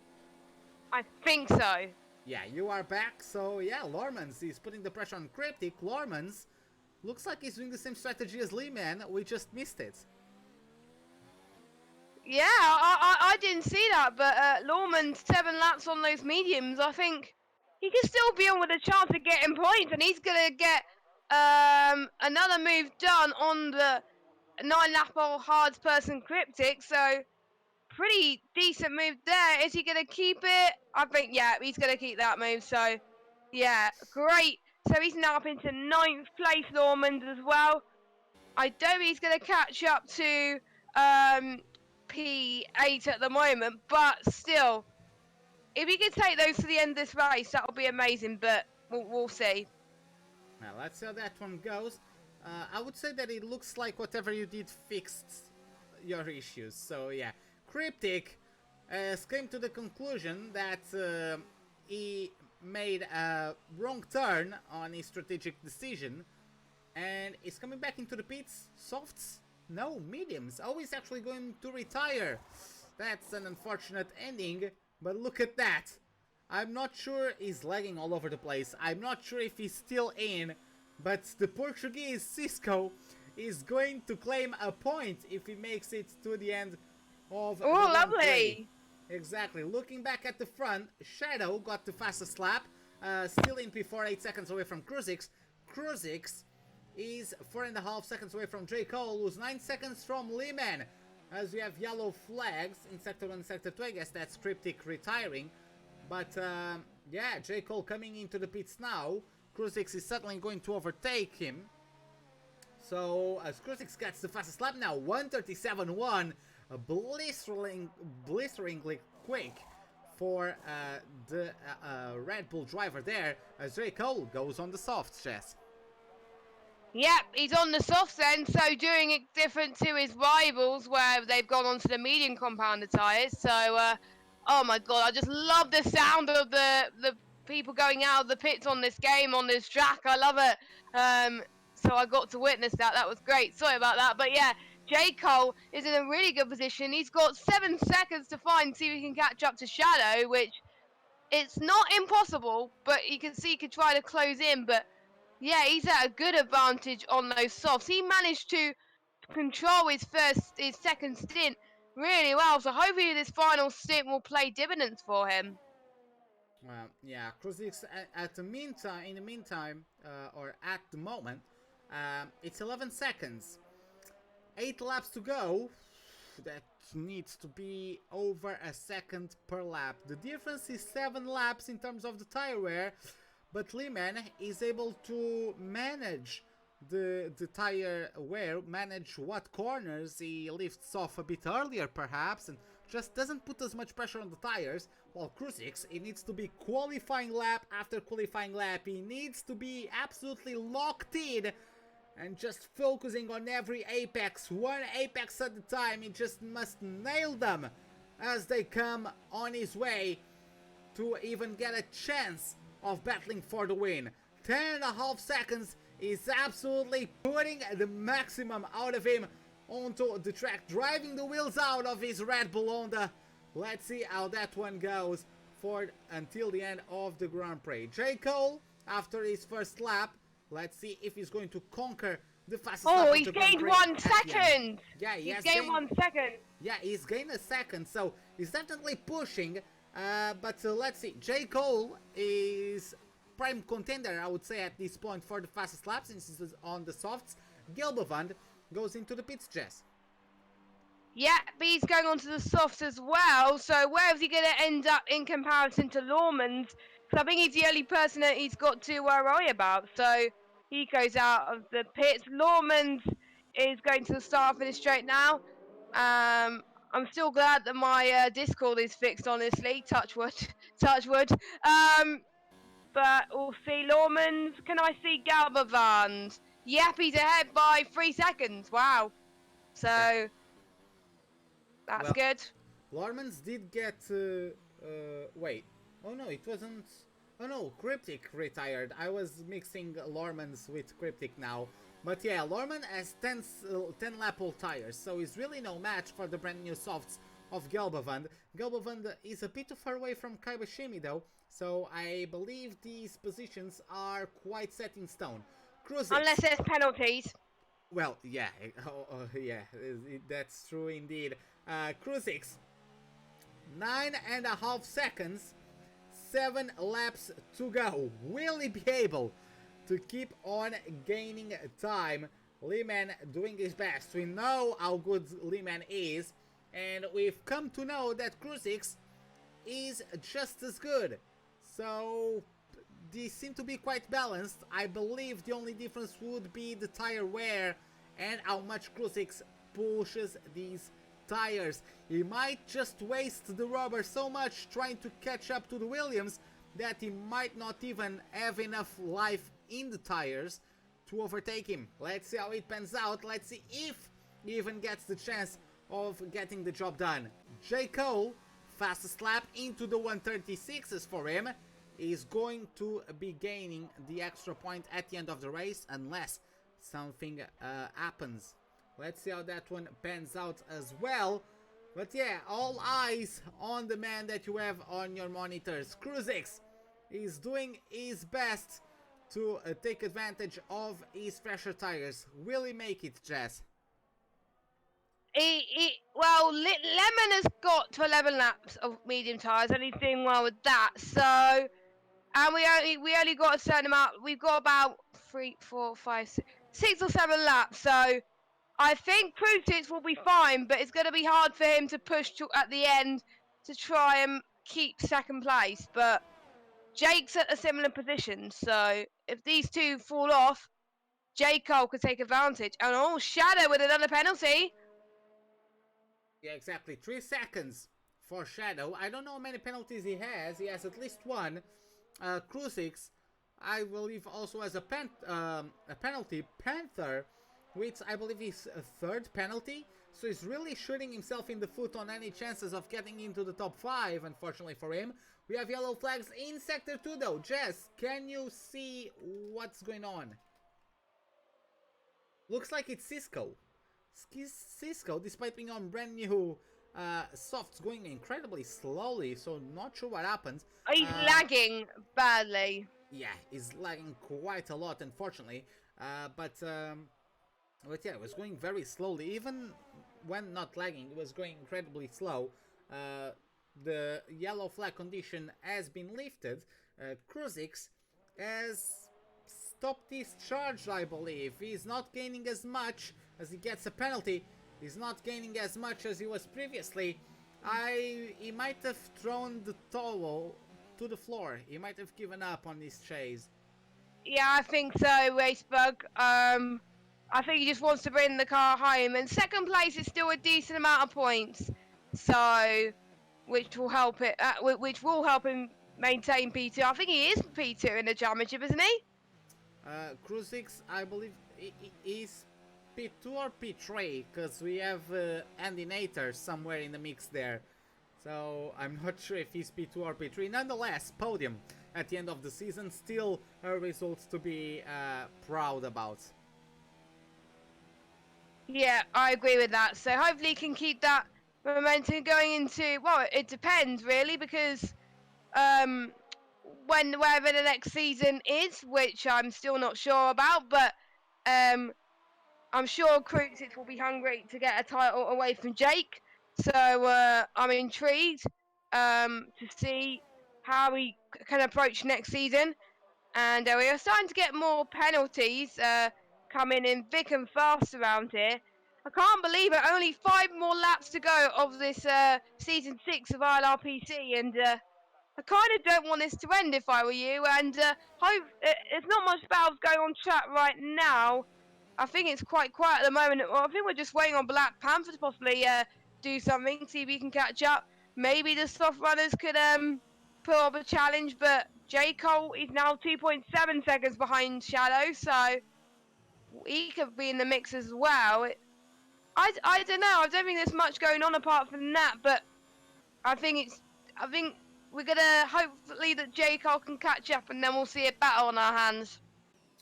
I think so. Yeah, you are back. So yeah, Lormans is putting the pressure on Cryptic. Lormans looks like he's doing the same strategy as Lehman. We just missed it. Yeah, I didn't see that, but Lorman's 7 laps on those mediums. I think he can still be on with a chance of getting points, and he's gonna get another move done on the 9-lap old hards person Cryptic. So pretty decent move there. Is he gonna keep it? I think, yeah, he's gonna keep that move. So yeah, great. So he's now up into 9th place, Lormans, as well. I don't think he's gonna catch up to P8 at the moment, but still, if he can take those to the end of this race, that will be amazing, but we'll see. Now, let's see how that one goes. I would say that it looks like whatever you did fixed your issues. So, yeah. Cryptic came to the conclusion that he made a wrong turn on his strategic decision, and is coming back into the pits. Softs? No, mediums. Oh, he's actually going to retire. That's an unfortunate ending, but look at that. I'm not sure he's lagging all over the place. I'm not sure if he's still in, but the Portuguese Cisco is going to claim a point if he makes it to the end of the lovely. Exactly. Looking back at the front, Shadow got the fastest lap, still in P4, 8 seconds away from Cruisix. Cruisix is 4.5 seconds away from J. Cole, who's 9 seconds from Lehman. As we have yellow flags in Sector 1 and Sector 2, I guess that's Cryptic retiring. But yeah, J. Cole coming into the pits now. Cruisix is certainly going to overtake him. So as Cruisix gets the fastest lap now, 1:37.1, blisteringly quick for the Red Bull driver there, as J. Cole goes on the softs, Jess. Yep, he's on the soft end, so doing it different to his rivals where they've gone onto the medium compounder tyres. So, oh my god, I just love the sound of the people going out of the pits on this game, on this track. I love it. So I got to witness that. That was great. Sorry about that. But yeah, J. Cole is in a really good position. He's got 7 seconds to find, see if he can catch up to Shadow, which it's not impossible, but you can see he could try to close in. But yeah, he's at a good advantage on those softs. He managed to control his second stint really well. So hopefully this final stint will play dividends for him. Yeah, Cruzix at the meantime, in the meantime, or at the moment, it's 11 seconds. 8 laps to go. That needs to be over a second per lap. The difference is 7 laps in terms of the tire wear, but Lehman is able to manage the tire wear, manage what corners he lifts off a bit earlier perhaps, and just doesn't put as much pressure on the tires, while Cruzix, it needs to be qualifying lap after qualifying lap. He needs to be absolutely locked in and just focusing on every apex, one apex at a time. He just must nail them as they come on his way to even get a chance of battling for the win. 10.5 seconds is absolutely putting the maximum out of him onto the track, driving the wheels out of his Red Bull Honda. Let's see how that one goes for until the end of the Grand Prix. J. Cole, after his first lap, let's see if he's going to conquer the fastest lap of the Grand Prix. Oh, he's gained 1 second! Yeah, he's gained 1 second. Yeah, he's gained a second, so he's definitely pushing. But let's see, J. Cole is prime contender, I would say, at this point for the fastest lap, since he's on the softs. Gelbevand goes into the pits, Jess. Yeah, but he's going on to the softs as well, so where is he going to end up in comparison to Lawman's? Because I think he's the only person that he's got to worry about, so he goes out of the pits. Lawman's is going to the start finish straight now. I'm still glad that my Discord is fixed, honestly. Touch wood. Touch wood. But we'll see. Lawman's. Can I see Galbavand? Yep, he's ahead by 3 seconds. Wow. So that's good. Lormans did get. Wait. Oh no, it wasn't. Oh no, Cryptic retired. I was mixing Lormans with Cryptic now. But yeah, Lorman has 10 lap old tires, so he's really no match for the brand new softs of Gelbavand. Gelbavand is a bit far away from Kaibashimi though, so I believe these positions are quite set in stone. Cruzix, unless there's penalties. Well, yeah, yeah, that's true indeed. Cruzix, 9.5 seconds, 7 laps to go. Will he be able to keep on gaining time? Lehman doing his best. We know how good Lehman is, and we've come to know that Cruzix is just as good. So these seem to be quite balanced. I believe the only difference would be the tire wear and how much Cruzix pushes these tires. He might just waste the rubber so much trying to catch up to the Williams that he might not even have enough life in the tires to overtake him. Let's see how it pans out. Let's see if he even gets the chance of getting the job done. J. Cole, fastest lap into the 136s for him, is going to be gaining the extra point at the end of the race unless something happens. Let's see how that one pans out as well. But yeah, all eyes on the man that you have on your monitors. Cruzix is doing his best to take advantage of his fresher tires. Will he make it, Jess? Well, Lemon has got to 11 laps of medium tyres and he's doing well with that. So, and we only got a certain amount. We've got about 3, 4, 5, 6 or 7 laps. So I think Cruzix will be fine, but it's going to be hard for him to push at the end to try and keep second place. But Jake's at a similar position, so if these two fall off, J. Cole could take advantage. And oh, Shadow with another penalty. Yeah, exactly. 3 seconds for Shadow. I don't know how many penalties he has. He has at least one. Cruzix, I believe, also has a penalty. Panther, which I believe is a third penalty. so he's really shooting himself in the foot on any chances of getting into the top 5, unfortunately for him. We have yellow flags in Sector 2 though. Jess, can you see what's going on? Looks like it's Cisco. Cisco, despite being on brand new softs, going incredibly slowly, so not sure what happens. He's lagging badly. Yeah, he's lagging quite a lot, unfortunately. But yeah, it was going very slowly. Even when not lagging, it was going incredibly slow. The yellow flag condition has been lifted. Kruzix has stopped his charge, I believe. He's not gaining as much as he gets a penalty. He's not gaining as much as he was previously. He might have thrown the towel to the floor. He might have given up on this chase. Yeah, I think so, Racebug. I think he just wants to bring the car home. And second place is still a decent amount of points, so which will help him maintain P2. I think he is P2 in the championship, isn't he? Kruzix, I believe, is P2 or P3, because we have Andy Nater somewhere in the mix there. So I'm not sure if he's P2 or P3. Nonetheless, podium at the end of the season, still results to be proud about. Yeah, I agree with that. So hopefully he can keep that momentum going into, well, it depends really, because wherever the next season is, which I'm still not sure about, but I'm sure Kruzix will be hungry to get a title away from Jake. So I'm intrigued to see how he can approach next season. And we are starting to get more penalties coming in thick and fast around here. I can't believe it. Only 5 more laps to go of this season 6 of ILRPC, and I kind of don't want this to end if I were you. And hope there's not much battles going on track right now. I think it's quite quiet at the moment. Well, I think we're just waiting on Black Panther to possibly do something, see if we can catch up. Maybe the soft runners could put up a challenge, but J. Cole is now 2.7 seconds behind Shadow, so he could be in the mix as well. I don't know. I don't think there's much going on apart from that, but I think we're gonna hopefully that J. Cole can catch up, and then we'll see a battle on our hands.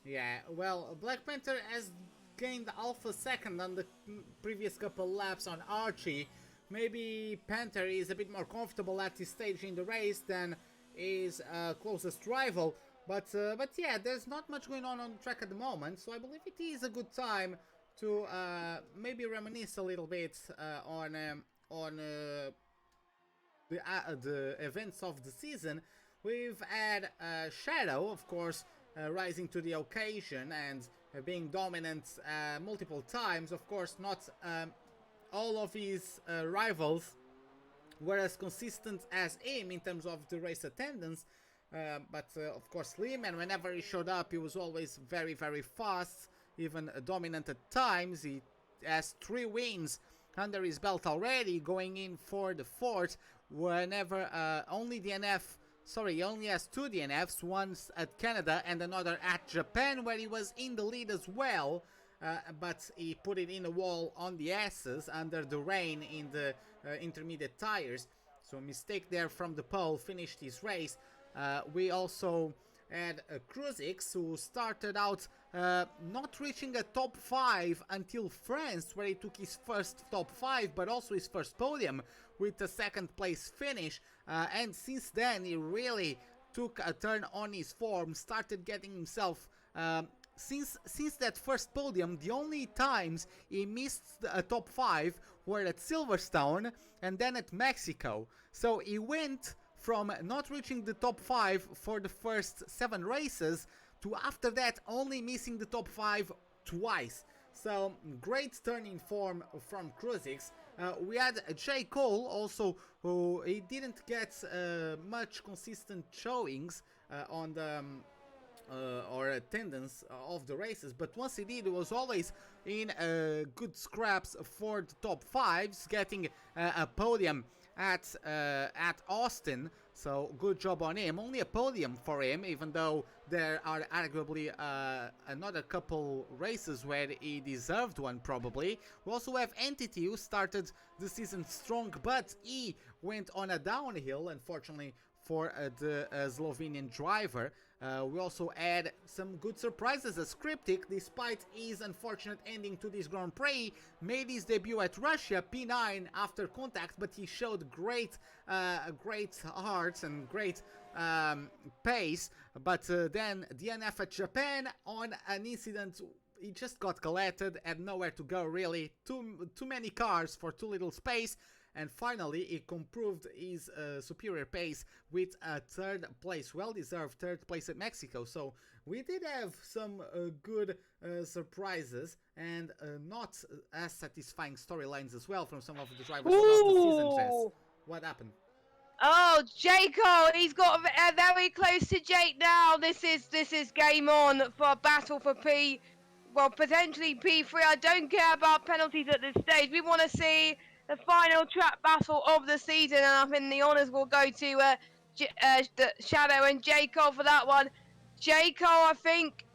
Yeah, well, Black Panther has gained Alpha second on the previous couple laps on Archie. Maybe Panther is a bit more comfortable at this stage in the race than his closest rival. But yeah, there's not much going on the track at the moment, so I believe it is a good time to maybe reminisce a little bit on the events of the season. We've had Shadow, of course, rising to the occasion and being dominant multiple times. Of course, not all of his rivals were as consistent as him in terms of the race attendance, but of course Lehman, whenever he showed up, he was always very, very fast, even dominant at times. He has 3 wins under his belt already, going in for the 4th, whenever he only has 2 DNFs, once at Canada and another at Japan, where he was in the lead as well, but he put it in a wall on the S's under the rain in the intermediate tires. So a mistake there from the pole, finished his race. We also had Kruzix, who started out not reaching a top 5 until France, where he took his first top 5, but also his first podium with a 2nd place finish, and since then he really took a turn on his form, started getting himself since that first podium. The only times he missed a top 5 were at Silverstone and then at Mexico. So he went from not reaching the top 5 for the first 7 races to after that only missing the top 5 twice. So great turn in form from Kruzix. We had J. Cole also, who he didn't get much consistent showings on the or attendance of the races, but once he did, it was always in good scraps for the top 5s, getting a podium at Austin So good job on him. Only a podium for him, even though there are arguably another couple races where he deserved one probably. We also have Entity, who started the season strong, but he went on a downhill, unfortunately, for the Slovenian driver. We also had some good surprises as Cryptic, despite his unfortunate ending to this Grand Prix, made his debut at Russia, P9 after contact, but he showed great heart and great pace. But then DNF at Japan on an incident. He just got collected, had nowhere to go really, too many cars for too little space. And finally, he improved his superior pace with a third place, well-deserved third place at Mexico. So we did have some good surprises and not as satisfying storylines as well from some of the drivers of the season, Jess. What happened? Oh, Jaco, he's got very close to Jake now. This is game on for a battle for P. Well, potentially P3. I don't care about penalties at this stage. We want to see the final track battle of the season, and I think the honours will go to Shadow and Jaco for that one. Jaco, I think,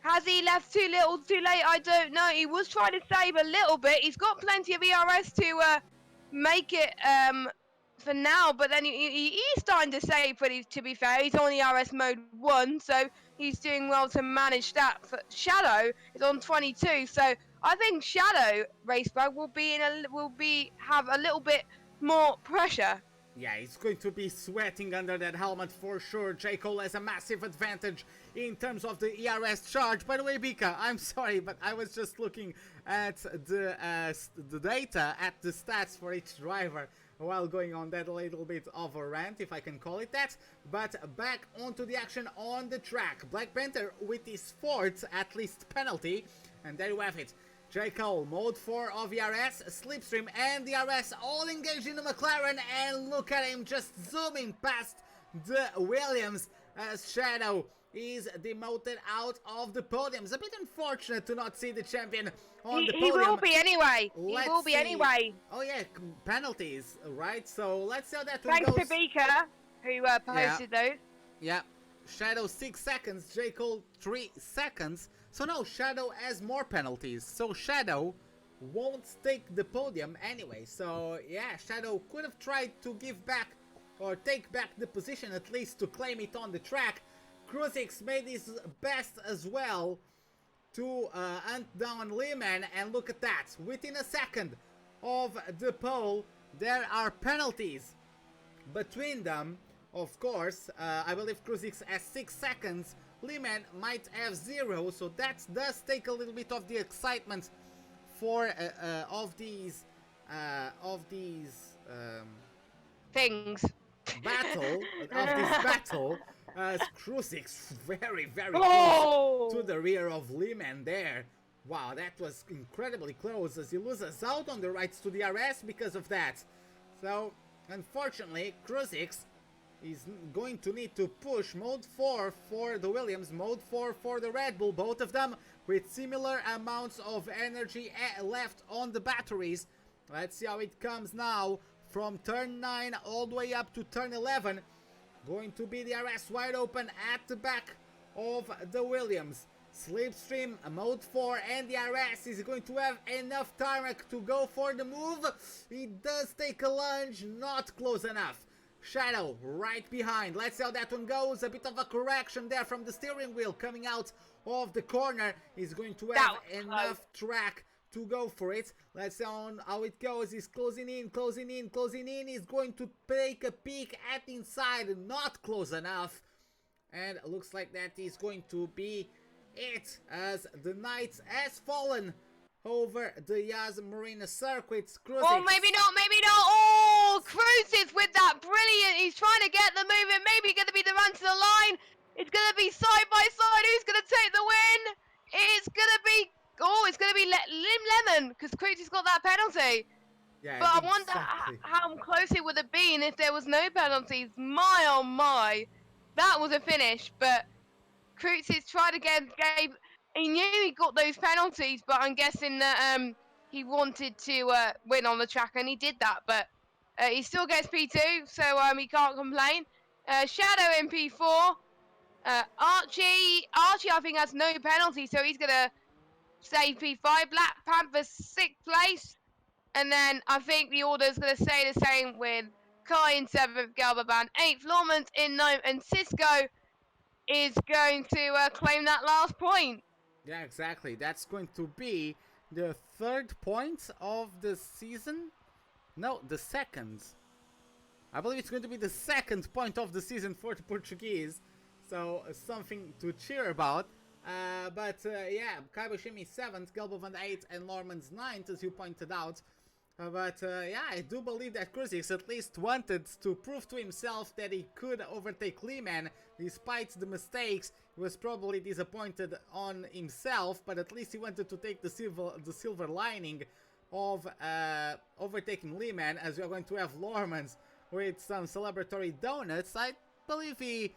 has he left too little too late? I don't know. He was trying to save a little bit. He's got plenty of ERS to make it for now, but then he's starting to save pretty, to be fair. He's on ERS mode 1, so he's doing well to manage that. But Shadow is on 22, so I think Shadow Racebag will have a little bit more pressure. Yeah, he's going to be sweating under that helmet for sure. J. Cole has a massive advantage in terms of the ERS charge. By the way, Bika, I'm sorry, but I was just looking at the data, at the stats for each driver while going on that little bit of a rant, if I can call it that. But back onto the action on the track. Black Panther with his fourth, at least, penalty. And there you have it. J. Cole, mode 4 of ERS, Slipstream and DRS all engaged in the McLaren, and look at him just zooming past the Williams as Shadow is demoted out of the podiums. A bit unfortunate to not see the champion on the podium. He will be anyway. Let's he will be see. anyway. Oh yeah, penalties, right? So let's see how that one Thanks goes. to Beaker, who posted those. Yeah, Shadow 6 seconds, J. Cole 3 seconds. So no, Shadow has more penalties. So Shadow won't take the podium anyway. So yeah, Shadow could have tried to give back or take back the position at least to claim it on the track. Kruzix made his best as well to hunt down Lehman, and look at that. Within a second of the pole, there are penalties between them. Of course, I believe Kruzix has 6 seconds. Lehman might have 0, so that does take a little bit of the excitement for of these things. battle. As Kruzix very close to the rear of Lehman there. Wow, that was incredibly close as he loses out on the rights to the RS because of that. So, unfortunately, Kruzix is going to need to push mode 4 for the Williams, mode 4 for the Red Bull, both of them with similar amounts of energy left on the batteries. Let's see how it comes now from turn 9 all the way up to turn 11. Going to be the RS wide open at the back of the Williams. Slipstream, mode 4, and the RS is going to have enough tarmac to go for the move. It does take a lunge, not close enough. Shadow right behind. Let's see how that one goes. A bit of a correction there from the steering wheel coming out of the corner. He's going to have enough track to go for it. Let's see how it goes. He's closing in. He's going to take a peek at inside. Not close enough. And it looks like that is going to be it, as the night has fallen over the Yas Marina circuits. Oh, maybe not. Oh, Cruises with that brilliant. He's trying to get the movement. Maybe going to be the run to the line. It's going to be side by side. Who's going to take the win? It's going to be Lemon, because Cruises got that penalty. Yeah, but exactly. I wonder how close it would have been if there was no penalties. My oh my, that was a finish. But Cruises tried again. He knew he got those penalties, but I'm guessing that he wanted to win on the track, and he did that. But He still gets P2, so he can't complain. Shadow in P4. Archie, I think has no penalty, so he's gonna stay P5. Black Panther 6th place, and then I think the order's gonna stay the same with Kai in 7th, Galbaban 8th, Lawrence in 9th, and Cisco is going to claim that last point. Yeah, exactly. That's going to be the 3rd point of the season. No, the 2nd. I believe it's going to be the 2nd point of the season for the Portuguese. So something to cheer about. Yeah, Kaibashimi 7th, Gelbovan 8th, and Lorman's 9th, as you pointed out. Yeah, I do believe that Kruzix at least wanted to prove to himself that he could overtake Lehman. Despite the mistakes, he was probably disappointed on himself, but at least he wanted to take the silver lining of overtaking Lehman, as we are going to have Lorman's with some celebratory donuts. I believe he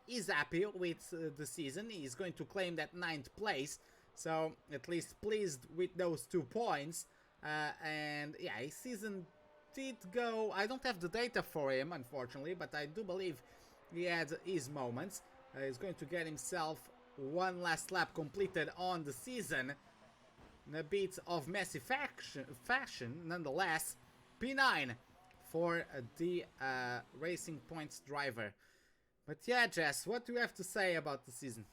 is happy with the season. He's going to claim that 9th place. So, at least pleased with those 2 points. And yeah, his season did go... I don't have the data for him, unfortunately, but I do believe he had his moments. He's going to get himself one last lap completed on the season. In a bit of messy fashion, nonetheless. P9 for the Racing Points driver. But yeah, Jess, what do you have to say about the season?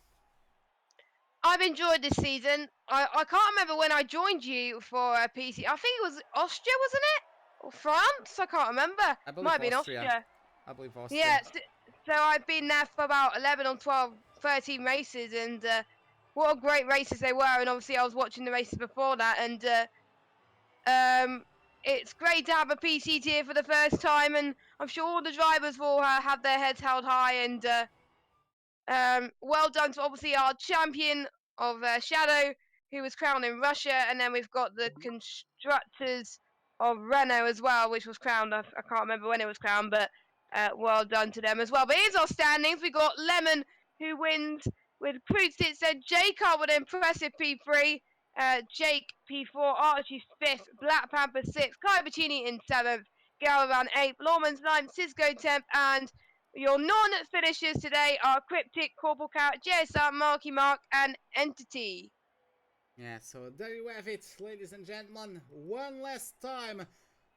I've enjoyed this season. I can't remember when I joined you for a PC. I think it was Austria, wasn't it? Or France? I can't remember. I believe Might have been Austria. I believe Austria. Yeah, so I've been there for about 11 or 12, 13 races, and what great races they were. And obviously I was watching the races before that, and it's great to have a PC tier for the first time, and I'm sure all the drivers will have their heads held high, and well done to obviously our champion of Shadow, who was crowned in Russia, and then we've got the constructors of Renault as well, which was crowned. I can't remember when it was crowned, but well done to them as well. But here's our standings. We got Lemon, who wins with Krutitz and J-Car with an impressive P3. Jake P4, Archie 5th, Black Panther 6th, Kai Bacini in 7th, Galvan 8th, Lawman's 9th, Cisco 10th, and your non-finishers today are Cryptic, Corporal Cat, JSR, Marky Mark, and Entity. Yeah, so there you have it, ladies and gentlemen. One last time,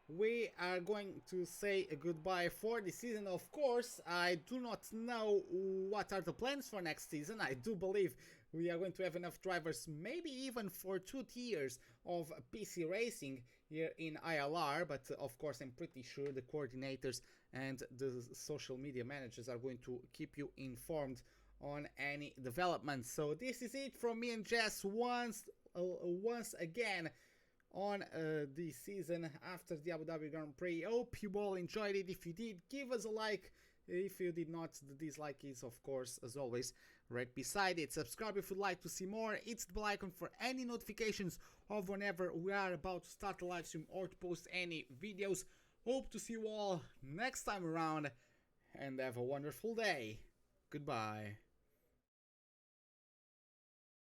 we are going to say a goodbye for the season. Of course, I do not know what are the plans for next season. I do believe we are going to have enough drivers, maybe even for 2 tiers of PC racing here in ILR, but of course I'm pretty sure the coordinators and the social media managers are going to keep you informed on any developments. So this is it from me and Jess once again on the season after the Abu Dhabi Grand Prix. Hope you all enjoyed it. If you did, give us a like. If you did not, the dislike is, of course, as always, right beside it. Subscribe if you'd like to see more. Hit the bell icon for any notifications of whenever we are about to start a live stream or to post any videos. Hope to see you all next time around, and have a wonderful day. Goodbye.